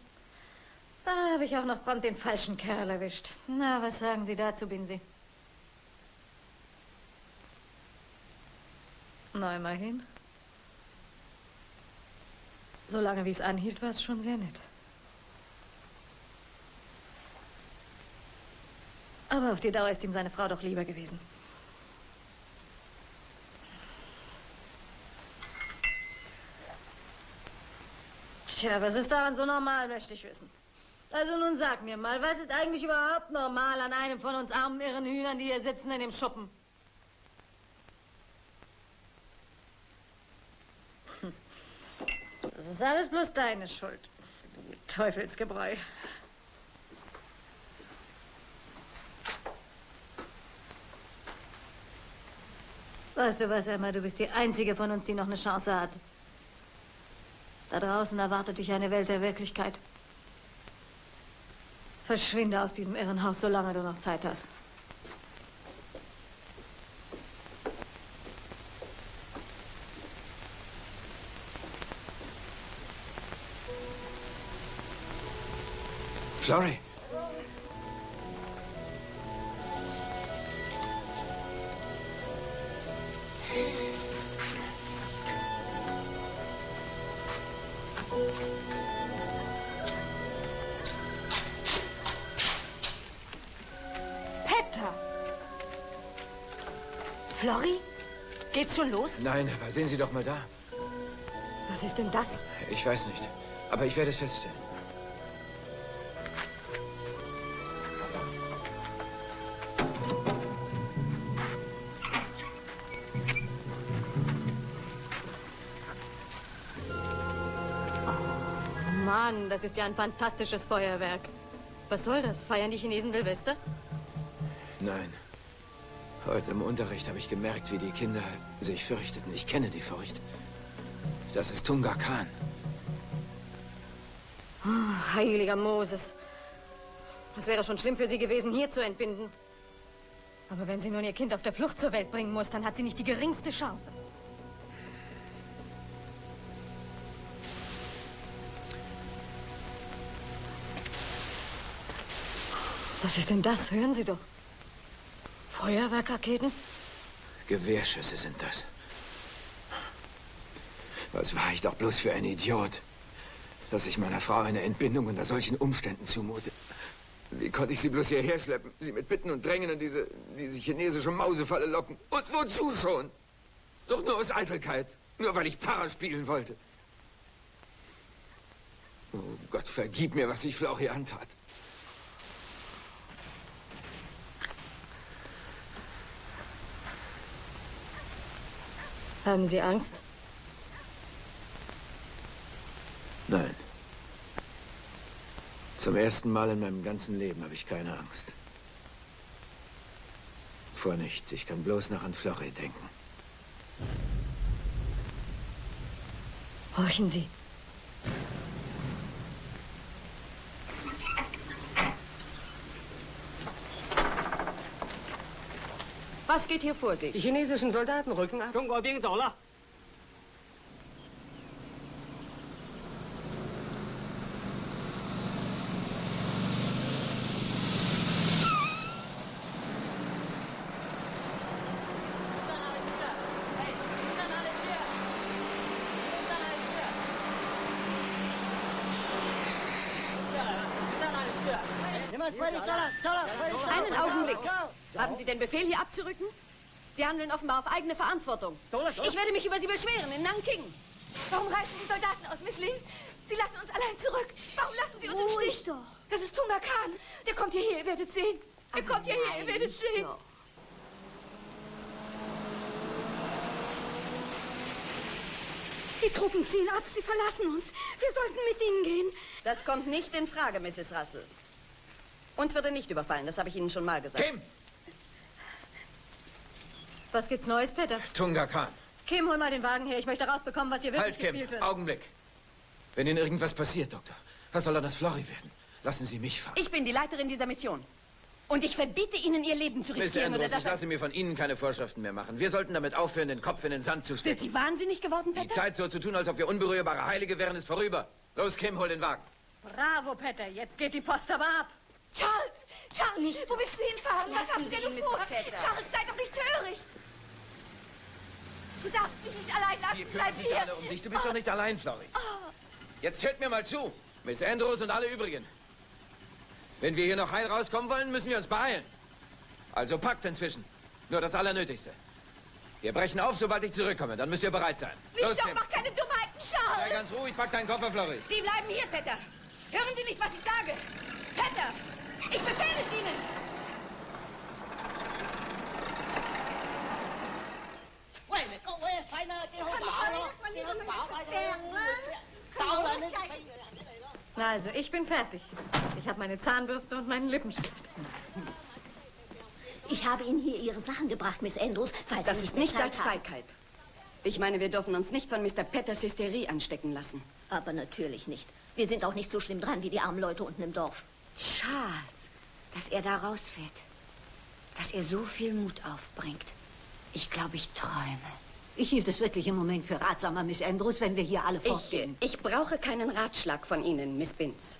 da habe ich auch noch prompt den falschen Kerl erwischt. Na, was sagen Sie dazu, Binsi? Na, immerhin. Solange wie es anhielt, war es schon sehr nett. Aber auf die Dauer ist ihm seine Frau doch lieber gewesen. Tja, was ist daran so normal, möchte ich wissen. Also nun sag mir mal, was ist eigentlich überhaupt normal an einem von uns armen, irren Hühnern, die hier sitzen in dem Schuppen? Das ist alles bloß deine Schuld. Du Teufelsgebräu. Weißt du was, Emma, du bist die Einzige von uns, die noch eine Chance hat. Da draußen erwartet dich eine Welt der Wirklichkeit. Verschwinde aus diesem Irrenhaus, solange du noch Zeit hast. Florrie. Petter! Florrie? Geht's schon los? Nein, aber sehen Sie doch mal da. Was ist denn das? Ich weiß nicht, aber ich werde es feststellen. Mann, das ist ja ein fantastisches Feuerwerk. Was soll das? Feiern die Chinesen Silvester? Nein. Heute im Unterricht habe ich gemerkt, wie die Kinder sich fürchteten. Ich kenne die Furcht. Das ist Tunga Khan. Oh, heiliger Moses. Es wäre schon schlimm für sie gewesen, hier zu entbinden. Aber wenn sie nun ihr Kind auf der Flucht zur Welt bringen muss, dann hat sie nicht die geringste Chance. Was ist denn das? Hören Sie doch. Feuerwerkraketen? Gewehrschüsse sind das. Was war ich doch bloß für ein Idiot, dass ich meiner Frau eine Entbindung unter solchen Umständen zumute. Wie konnte ich sie bloß hierher schleppen, sie mit Bitten und Drängen in diese chinesische Mausefalle locken? Und wozu schon? Doch nur aus Eitelkeit, nur weil ich Pfarrer spielen wollte. Oh Gott, vergib mir, was ich Flauchi antat. Haben Sie Angst? Nein. Zum ersten Mal in meinem ganzen Leben habe ich keine Angst. Vor nichts. Ich kann bloß noch an Florrie denken. Horchen Sie. Was geht hier vor sich? Die chinesischen Soldaten rücken ab. 中国兵走了。 Einen Augenblick. Haben Sie den Befehl, hier abzurücken? Sie handeln offenbar auf eigene Verantwortung. Ich werde mich über Sie beschweren in Nanking. Warum reißen die Soldaten aus, Miss Lin? Sie lassen uns allein zurück. Warum lassen Sie uns im Stich? Doch. Das ist Tunga Khan. Der kommt hierher, ihr werdet sehen. Er kommt hierher, ihr werdet sehen. Doch. Die Truppen ziehen ab, sie verlassen uns. Wir sollten mit ihnen gehen. Das kommt nicht in Frage, Mrs. Russell. Uns wird er nicht überfallen, das habe ich Ihnen schon mal gesagt. Kim! Was gibt's Neues, Peter? Tunga Khan. Kim, hol mal den Wagen her. Ich möchte rausbekommen, was hier wirklich Halt, Kim. gespielt wird. Augenblick. Wenn Ihnen irgendwas passiert, Doktor, was soll dann das Florrie werden? Lassen Sie mich fahren. Ich bin die Leiterin dieser Mission. Und ich verbiete Ihnen, Ihr Leben zu Miss riskieren. Andrews, Oder ich lasse mir von Ihnen keine Vorschriften mehr machen. Wir sollten damit aufhören, den Kopf in den Sand zu Sind stecken. Sie wahnsinnig geworden, Die Peter? Zeit, so zu tun, als ob wir unberührbare Heilige wären, ist vorüber. Los, Kim, hol den Wagen. Bravo, Peter. Jetzt geht die Post aber ab. Charles! Charles, wo willst du hinfahren? Was Lassen hast du Sie denn ihn, vor? Mrs. Petter. Charles, sei doch nicht töricht. Du darfst darfst mich nicht allein lassen. Wir kümmern sich alle um dich. Du bist doch nicht allein, Florrie. Jetzt hört mir mal zu, Miss Andrews und alle übrigen. Wenn wir hier noch heil rauskommen wollen, müssen wir uns beeilen. Also packt inzwischen. Nur das Allernötigste. Wir brechen auf, sobald ich zurückkomme. Dann müsst ihr bereit sein. Los, Tim. Mach keine Dummheiten, Charles. Sei ganz ruhig, pack deinen Koffer, Florrie. Sie bleiben hier, Petter. Hören Sie nicht, was ich sage. Petter, ich befehle es Ihnen. Also, ich bin fertig. Ich habe meine Zahnbürste und meinen Lippenstift. Ich habe Ihnen hier Ihre Sachen gebracht, Miss Andrews, falls Das Sie ist nicht nichts als Feigheit. Ich meine, wir dürfen uns nicht von Mr. Petters Hysterie anstecken lassen. Aber natürlich nicht. Wir sind auch nicht so schlimm dran wie die armen Leute unten im Dorf. Charles, dass er da rausfährt. Dass er so viel Mut aufbringt. Ich glaube, ich träume. Ich hielt es wirklich im Moment für ratsamer, Miss Andrews, wenn wir hier alle fortgehen. Ich brauche keinen Ratschlag von Ihnen, Miss Binns.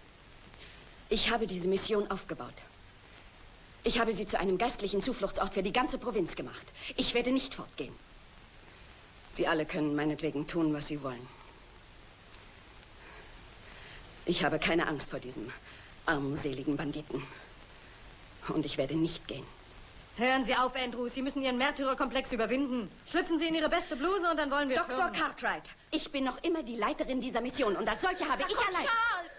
Ich habe diese Mission aufgebaut. Ich habe sie zu einem geistlichen Zufluchtsort für die ganze Provinz gemacht. Ich werde nicht fortgehen. Sie alle können meinetwegen tun, was sie wollen. Ich habe keine Angst vor diesem armseligen Banditen. Und ich werde nicht gehen. Hören Sie auf, Andrews. Sie müssen Ihren Märtyrerkomplex überwinden. Schlüpfen Sie in Ihre beste Bluse und dann wollen wir Dr. Cartwright, ich bin noch immer die Leiterin dieser Mission und als solche habe ich allein... Charles!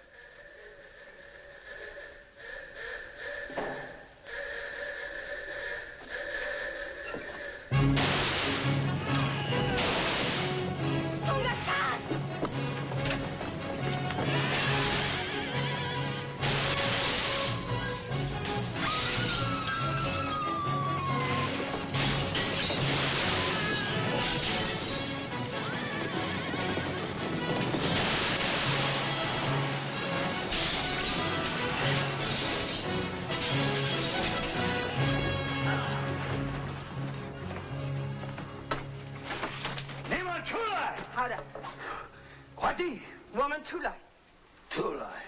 Woman, Tulai. Tulai.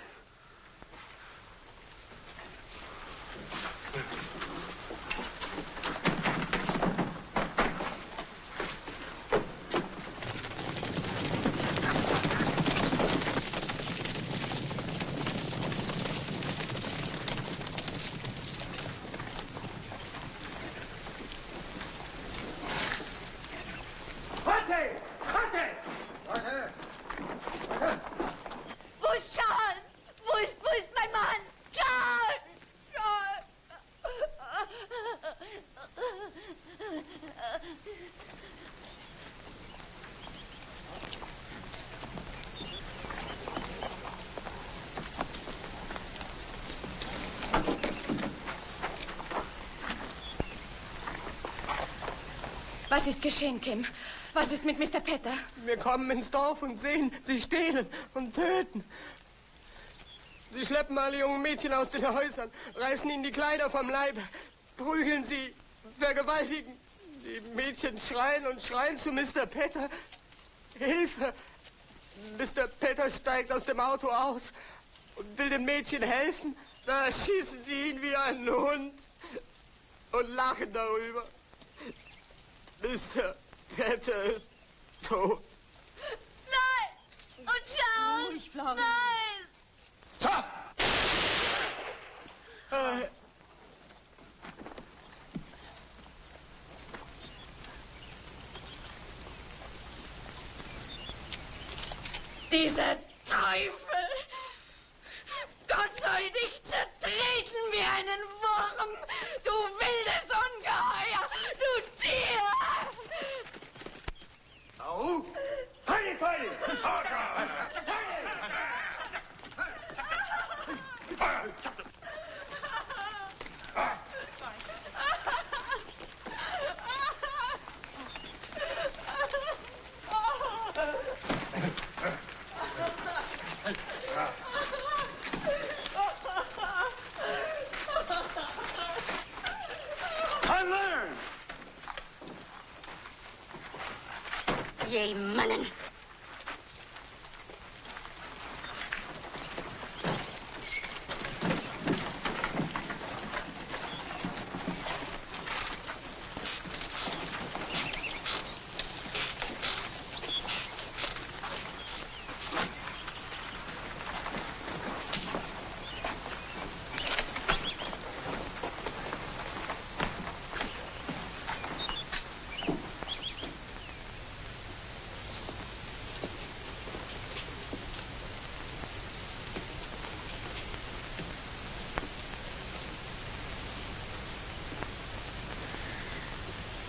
Wo ist Charles? Wo ist mein Mann? Charles! Was ist geschehen, Kim? Was ist mit Mr. Petter? Wir kommen ins Dorf und sehen, sie stehlen und töten. Sie schleppen alle jungen Mädchen aus den Häusern, reißen ihnen die Kleider vom Leib, prügeln sie, vergewaltigen. Die Mädchen schreien und schreien zu Mr. Petter. Hilfe! Mr. Petter steigt aus dem Auto aus und will den Mädchen helfen. Da schießen sie ihn wie einen Hund und lachen darüber. Mr. Petter ist tot. Nein! Und Charles! Ruhig, Florrie. Nein! Dieser Teufel! Gott soll dich zertreten wie einen Wurm! Du wildes Ungeheuer! Du Tier! Au! Heidi, Heidi! Je mannen!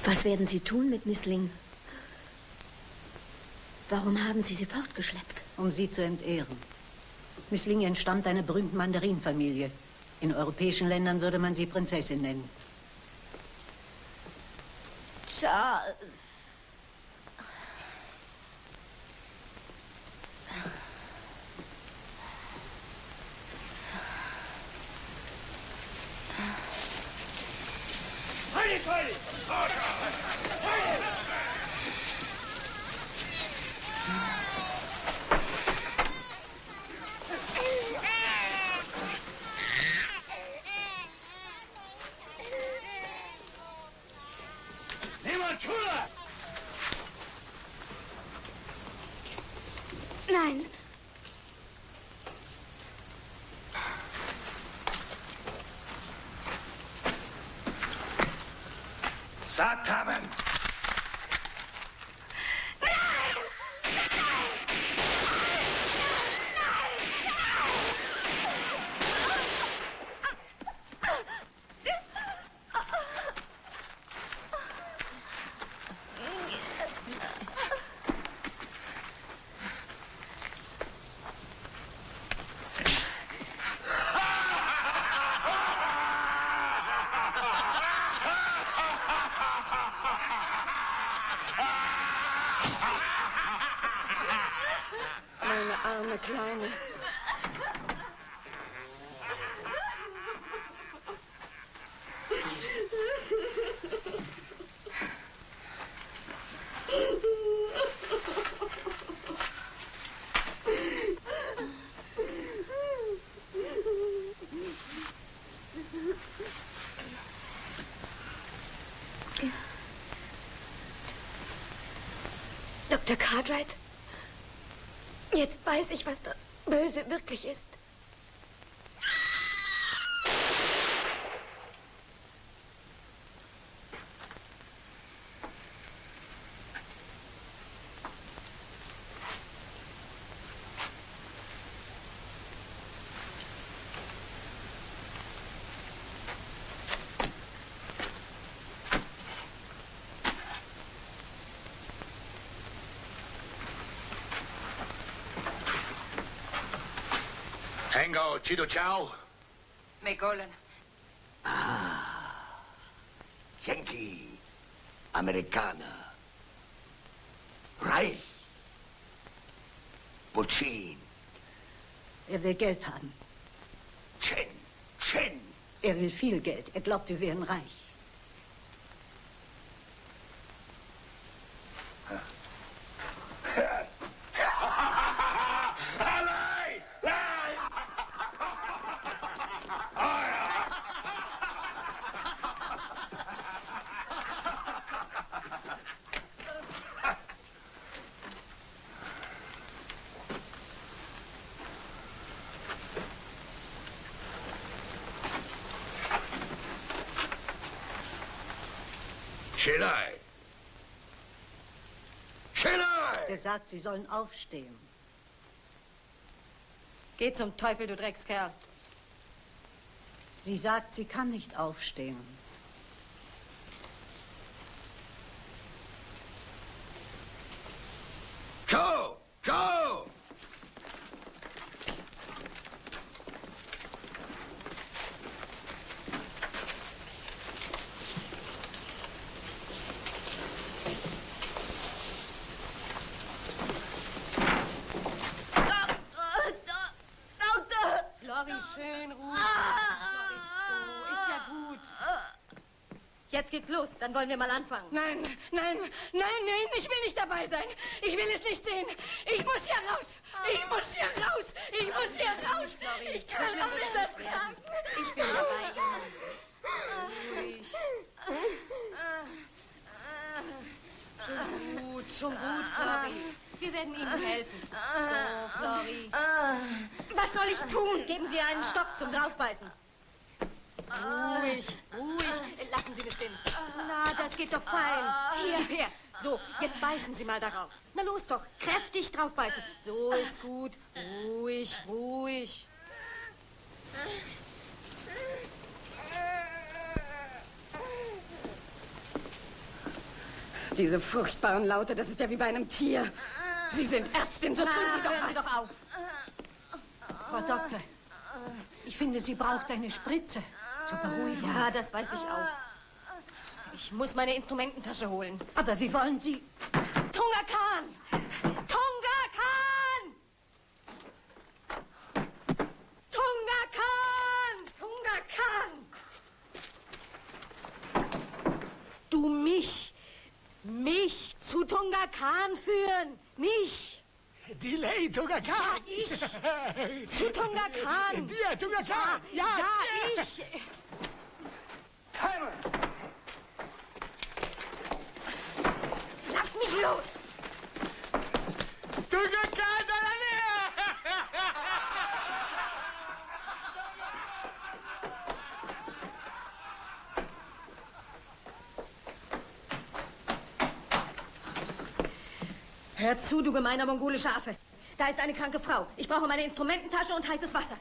Was werden Sie tun mit Miss Ling? Warum haben Sie sie fortgeschleppt? Um sie zu entehren. Miss Ling entstammt einer berühmten Mandarinenfamilie. In europäischen Ländern würde man sie Prinzessin nennen. Charles. Nein. Gesagt haben! Meine arme Kleine. Dr. Cartwright? Jetzt weiß ich, was das Böse wirklich ist. Tango, Chido Ciao. McGollen. Yankee. Amerikaner. Reich. Butchin. Er will Geld haben. Chen. Er will viel Geld. Er glaubt, wir wären reich. Schelei. Er sagt, Sie sollen aufstehen. Geh zum Teufel, du Dreckskerl. Sie sagt, sie kann nicht aufstehen. Go! Flori, schön ruhig. So, ist ja gut. Jetzt geht's los, dann wollen wir mal anfangen. Nein, ich will nicht dabei sein. Ich will es nicht sehen. Ich muss hier raus. Ich muss hier raus. Ich kann das nicht ertragen. Ich bin dabei. Ruhig. Schon gut, Flori. Wir werden Ihnen helfen. So, Flori. Was soll ich tun? Geben Sie einen Stock zum Draufbeißen. Ruhig. Lassen Sie mich stehen. Na, das geht doch fein. Hier. So, jetzt beißen Sie mal darauf. Na los doch, kräftig draufbeißen. So ist gut. Ruhig. diese furchtbaren Laute, das ist ja wie bei einem Tier. Sie sind Ärztin, so tun Sie doch Hören Sie was. doch auf. Frau Doktor, ich finde, sie braucht eine Spritze zur Beruhigung. Ja, das weiß ich auch. Ich muss meine Instrumententasche holen. Aber wie wollen Sie... Tunga Khan! Tunga Khan! Tunga Khan! Tunga Khan! Du mich zu Tunga Khan führen! Mich! Delay, Tunga Ja, Khan. ich! Zu Tunga Khan! Dir, Tunga Khan. Ja, ich! Timon! Lass mich los! Tunga Khan, deiner Nähe. Hör zu, du gemeiner mongolischer Affe. Da ist eine kranke Frau. Ich brauche meine Instrumententasche und heißes Wasser.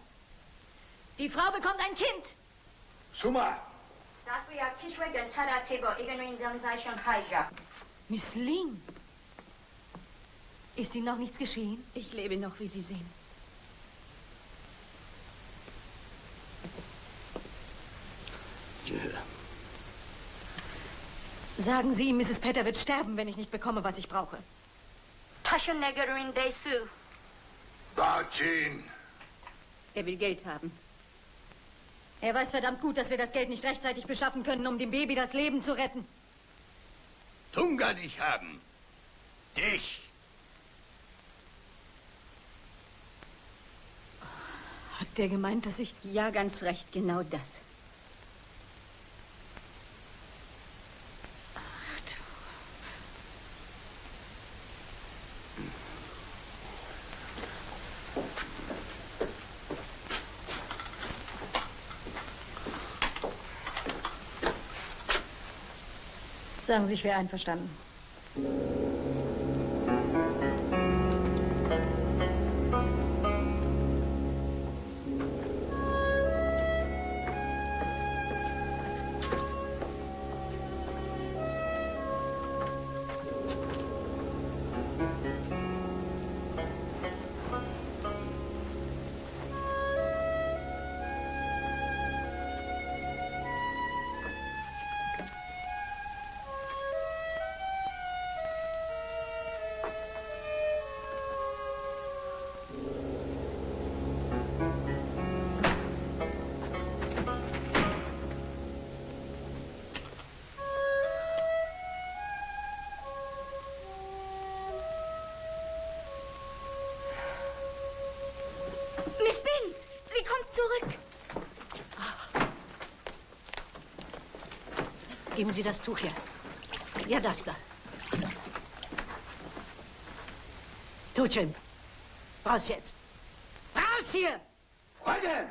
Die Frau bekommt ein Kind. Suma! Miss Ling. Ist Ihnen noch nichts geschehen? Ich lebe noch, wie Sie sehen. Sagen Sie ihm, Mrs. Petter wird sterben, wenn ich nicht bekomme, was ich brauche. Bacin! Er will Geld haben. Er weiß verdammt gut, dass wir das Geld nicht rechtzeitig beschaffen können, um dem Baby das Leben zu retten. Tunga dich haben. Dich. Hat der gemeint, dass ich... Ja, ganz recht, genau das. Sagen Sie, ich wäre einverstanden. Miss Binz, sie kommt zurück. Geben Sie das Tuch her. Ja, das da. Tutschen, raus jetzt. Raus hier! Heute!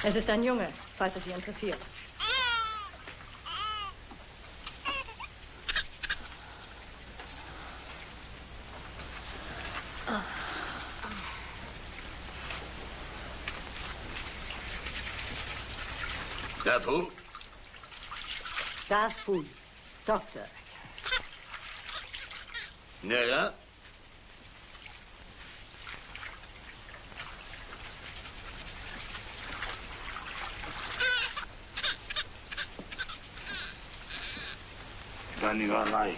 Es ist ein Junge, falls es Sie interessiert. Dafu? Dafu, Doktor. Nera? Schweinereierei.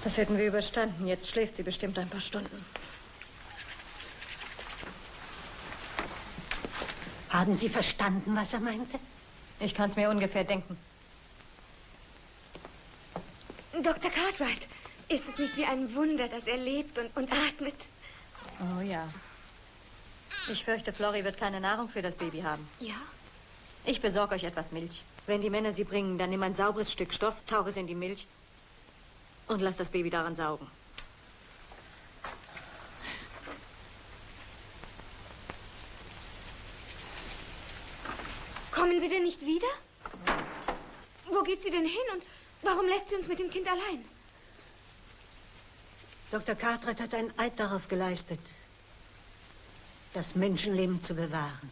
Das hätten wir überstanden. Jetzt schläft sie bestimmt ein paar Stunden. Haben Sie verstanden, was er meinte? Ich kann es mir ungefähr denken. Dr. Cartwright, ist es nicht wie ein Wunder, dass er lebt und atmet? Oh ja. Ich fürchte, Florrie wird keine Nahrung für das Baby haben. Ja? Ich besorge euch etwas Milch. Wenn die Männer sie bringen, dann nimm ein sauberes Stück Stoff, tauche es in die Milch und lass das Baby daran saugen. Kommen Sie denn nicht wieder? Wo geht sie denn hin und warum lässt sie uns mit dem Kind allein? Dr. Cartwright hat einen Eid darauf geleistet, das Menschenleben zu bewahren.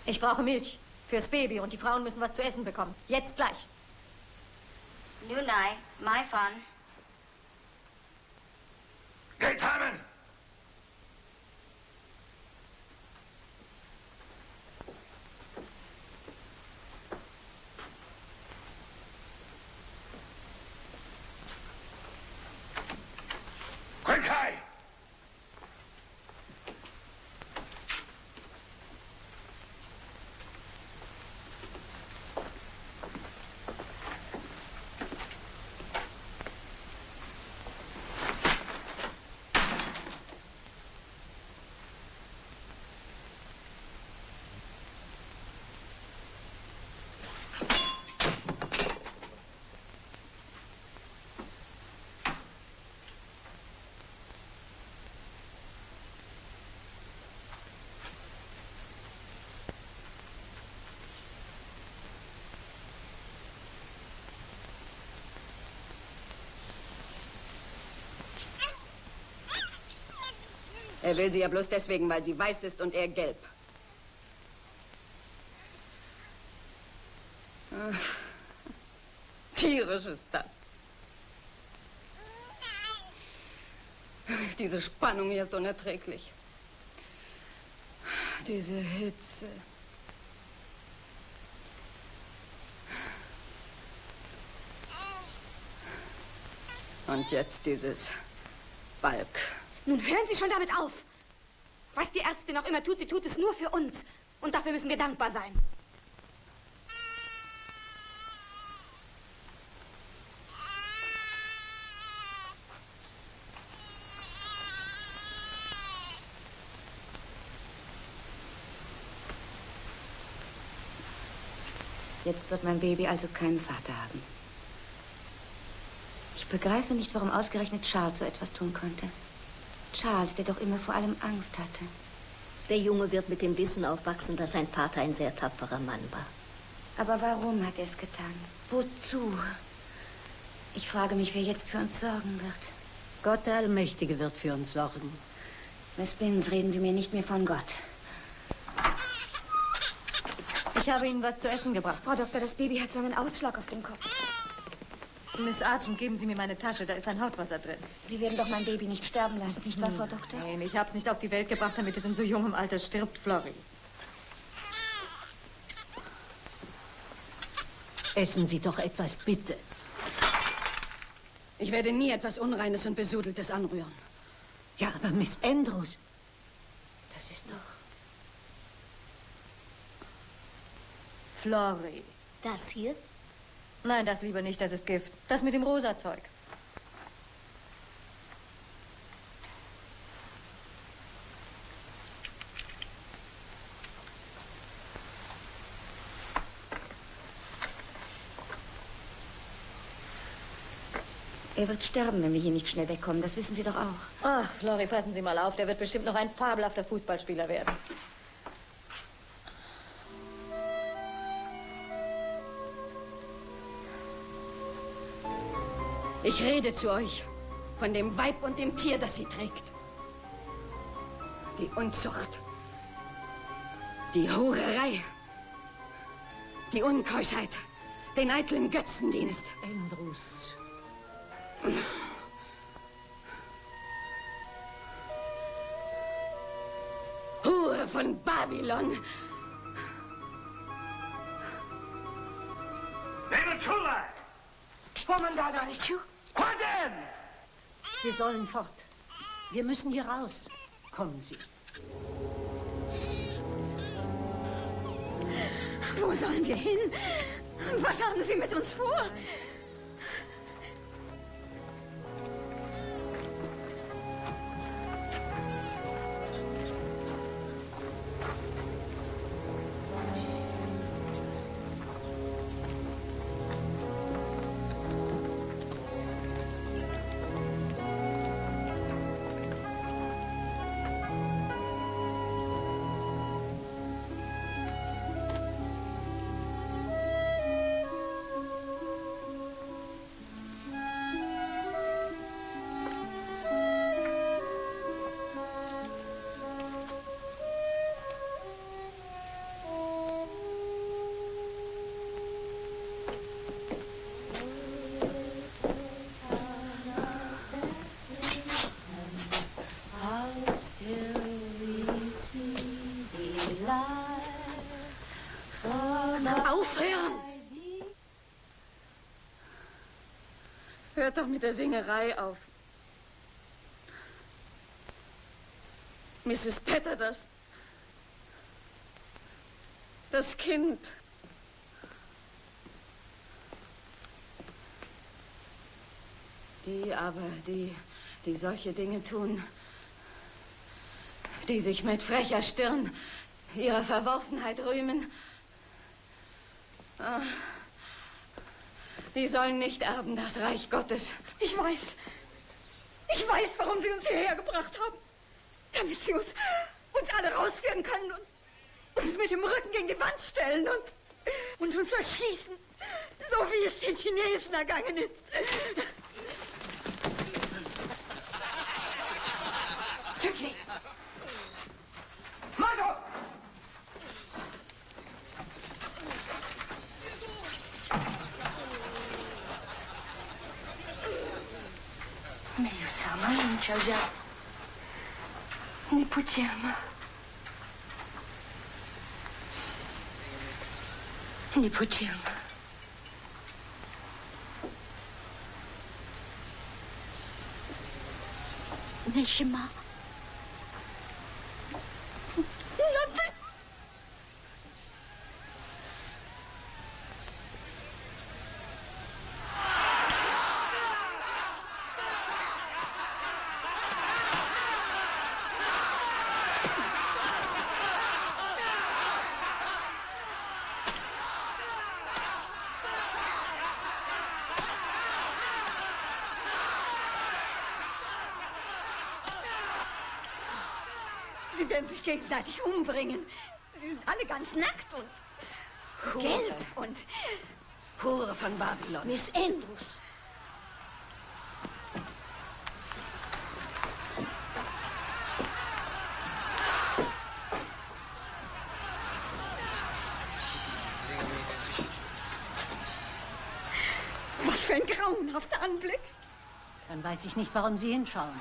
Ich brauche Milch fürs Baby und die Frauen müssen was zu essen bekommen. Jetzt gleich. Lunai, my fun. Geld haben! Rückhai! Er will sie ja bloß deswegen, weil sie weiß ist und er gelb. Ach, tierisch ist das. Diese Spannung hier ist unerträglich. Diese Hitze. Und jetzt dieses Balk. Nun hören Sie schon damit auf. Was die Ärztin auch immer tut, sie tut es nur für uns. Und dafür müssen wir dankbar sein. Jetzt wird mein Baby also keinen Vater haben. Ich begreife nicht, warum ausgerechnet Charles so etwas tun konnte. Charles, der doch immer vor allem Angst hatte. Der Junge wird mit dem Wissen aufwachsen, dass sein Vater ein sehr tapferer Mann war. Aber warum hat er es getan? Wozu? Ich frage mich, wer jetzt für uns sorgen wird. Gott der Allmächtige wird für uns sorgen. Miss Binns, reden Sie mir nicht mehr von Gott. Ich habe Ihnen was zu essen gebracht. Frau Doktor, das Baby hat so einen Ausschlag auf dem Kopf. Miss Argent, geben Sie mir meine Tasche, da ist ein Hautwasser drin. Sie werden doch mein Baby nicht sterben lassen, nicht wahr, Frau Doktor? Nein, ich habe es nicht auf die Welt gebracht, damit es in so jungem Alter stirbt, Florrie. Essen Sie doch etwas, bitte. Ich werde nie etwas Unreines und Besudeltes anrühren. Ja, aber Miss Andrews, das ist doch... Florrie. Das hier? Nein, das lieber nicht, das ist Gift. Das mit dem rosa Zeug. Er wird sterben, wenn wir hier nicht schnell wegkommen. Das wissen Sie doch auch. Ach, Florrie, passen Sie mal auf. Der wird bestimmt noch ein fabelhafter Fußballspieler werden. Ich rede zu euch von dem Weib und dem Tier, das sie trägt. Die Unzucht, Die Hurerei, die Unkeuschheit, den eitlen Götzendienst. Andrews. Hure von Babylon. Wir sollen fort. Wir müssen hier raus. Kommen Sie. Wo sollen wir hin? Was haben Sie mit uns vor? Aufhören! Hört doch mit der Singerei auf. Mrs. Petter, das Kind. Die solche Dinge tun, die sich mit frecher Stirn ihrer Verworfenheit rühmen, die sollen nicht erben das Reich Gottes. Ich weiß, warum Sie uns hierher gebracht haben. Damit Sie uns alle rausführen können und uns mit dem Rücken gegen die Wand stellen und uns erschießen, so wie es den Chinesen ergangen ist. Tücki! Margot! Mais sama yung Chaja. Ni Puchema. Ni Puchema. Nishima. Nothing. Sie werden sich gegenseitig umbringen. Sie sind alle ganz nackt und gelb und... Hure von Babylon. Miss Andrews. Was für ein grauenhafter Anblick. Dann weiß ich nicht, warum Sie hinschauen.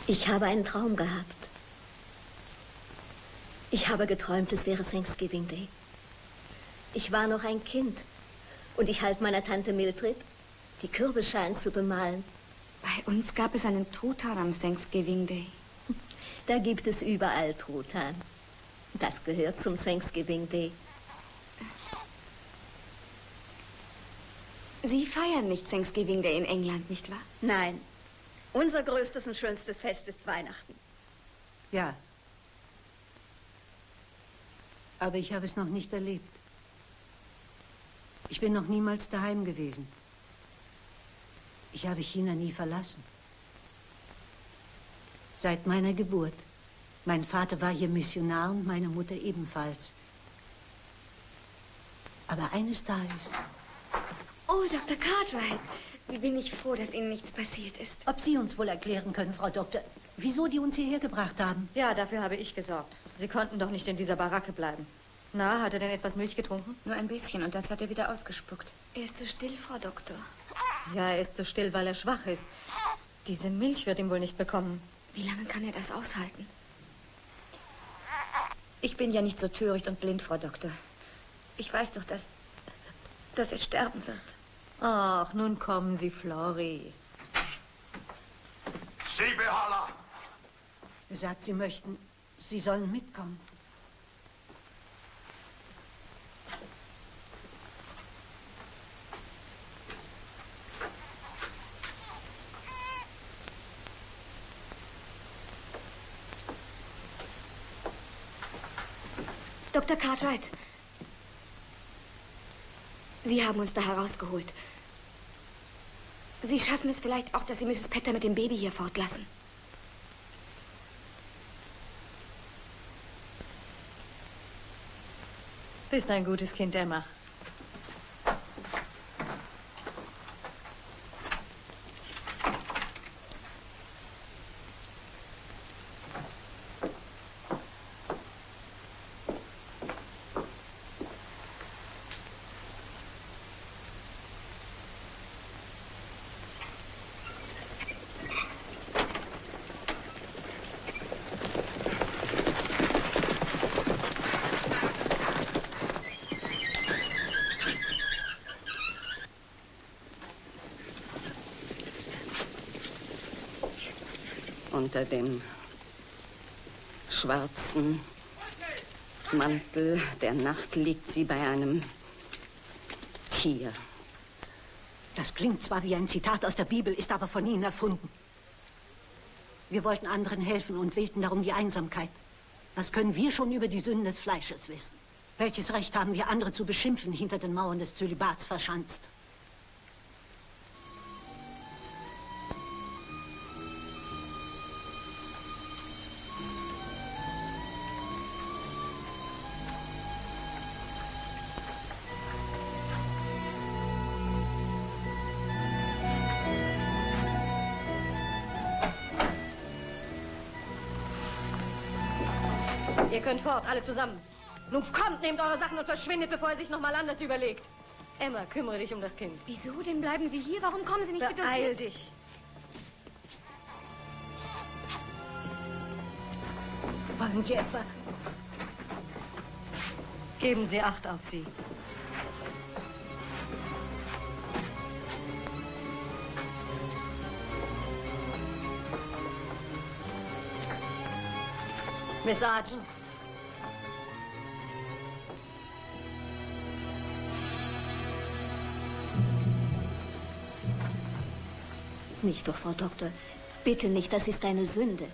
Ich habe einen Traum gehabt. Ich habe geträumt, es wäre Thanksgiving Day. Ich war noch ein Kind und ich half meiner Tante Mildred, die Kürbisschalen zu bemalen. Bei uns gab es einen Truthahn am Thanksgiving Day. Da gibt es überall Truthahn. Das gehört zum Thanksgiving Day. Sie feiern nicht Thanksgiving Day in England, nicht wahr? Nein. Unser größtes und schönstes Fest ist Weihnachten. Ja. Aber ich habe es noch nicht erlebt. Ich bin noch niemals daheim gewesen. Ich habe China nie verlassen. Seit meiner Geburt. Mein Vater war hier Missionar und meine Mutter ebenfalls. Aber eines Tages... Oh, Dr. Cartwright. Wie bin ich froh, dass Ihnen nichts passiert ist. Ob Sie uns wohl erklären können, Frau Doktor, wieso die uns hierher gebracht haben? Ja, dafür habe ich gesorgt. Sie konnten doch nicht in dieser Baracke bleiben. Na, hat er denn etwas Milch getrunken? Nur ein bisschen und das hat er wieder ausgespuckt. Er ist so still, Frau Doktor. Ja, er ist so still, weil er schwach ist. Diese Milch wird ihm wohl nicht bekommen. Wie lange kann er das aushalten? Ich bin ja nicht so töricht und blind, Frau Doktor. Ich weiß doch, dass er sterben wird. Ach, nun kommen Sie, Flori. Sie Behaller! Er sagt, Sie möchten, Sie sollen mitkommen. Dr. Cartwright, Sie haben uns da herausgeholt. Sie schaffen es vielleicht auch, dass Sie Mrs. Petter mit dem Baby hier fortlassen. Bist ein gutes Kind, Emma. Unter dem schwarzen Mantel der Nacht liegt sie bei einem Tier. Das klingt zwar wie ein Zitat aus der Bibel, ist aber von Ihnen erfunden. Wir wollten anderen helfen und wählten darum die Einsamkeit. Was können wir schon über die Sünden des Fleisches wissen? Welches Recht haben wir, andere zu beschimpfen, hinter den Mauern des Zölibats verschanzt? Ihr könnt fort, alle zusammen. Nun kommt, nehmt eure Sachen und verschwindet, bevor er sich noch mal anders überlegt. Emma, kümmere dich um das Kind. Wieso denn bleiben Sie hier? Warum kommen Sie nicht mit uns Beeil mit? dich. Wollen Sie etwa... Geben Sie Acht auf sie. Miss Argent. Nicht doch, Frau Doktor. Bitte nicht, das ist eine Sünde.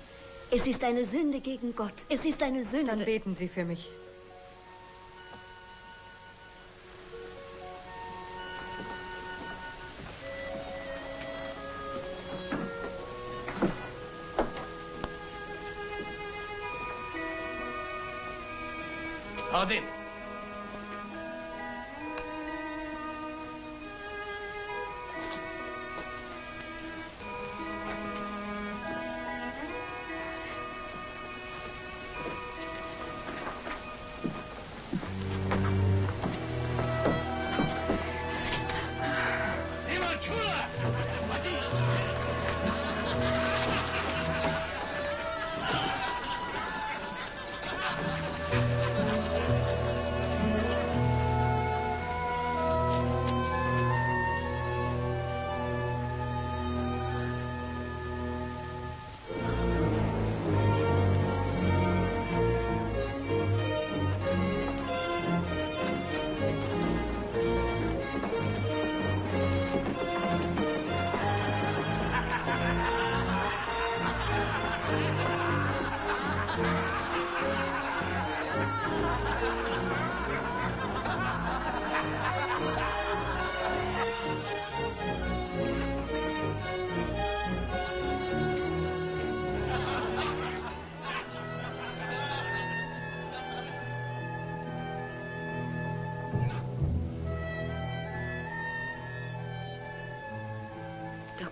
Es ist eine Sünde gegen Gott. Es ist eine Sünde. Dann beten Sie für mich. Hardin!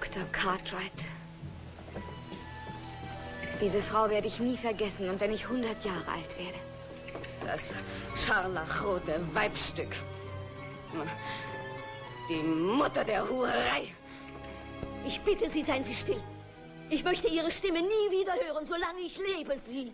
Dr. Cartwright. Diese Frau werde ich nie vergessen, und wenn ich 100 Jahre alt werde. Das scharlachrote Weibstück. Die Mutter der Hurerei. Ich bitte Sie, seien Sie still. Ich möchte Ihre Stimme nie wieder hören, solange ich lebe, Sie.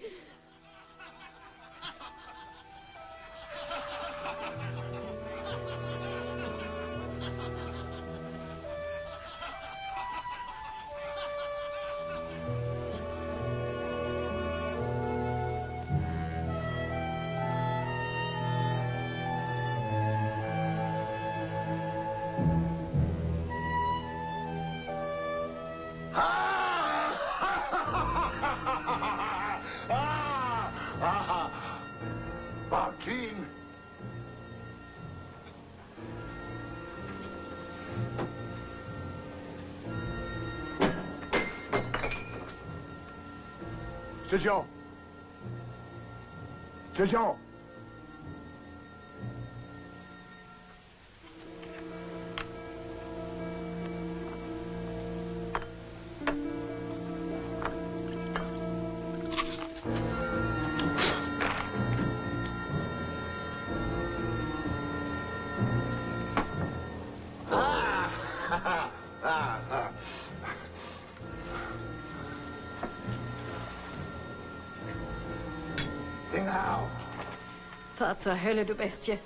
Martin! Sergent! Sergent! Fahr zur Hölle, du Bestie.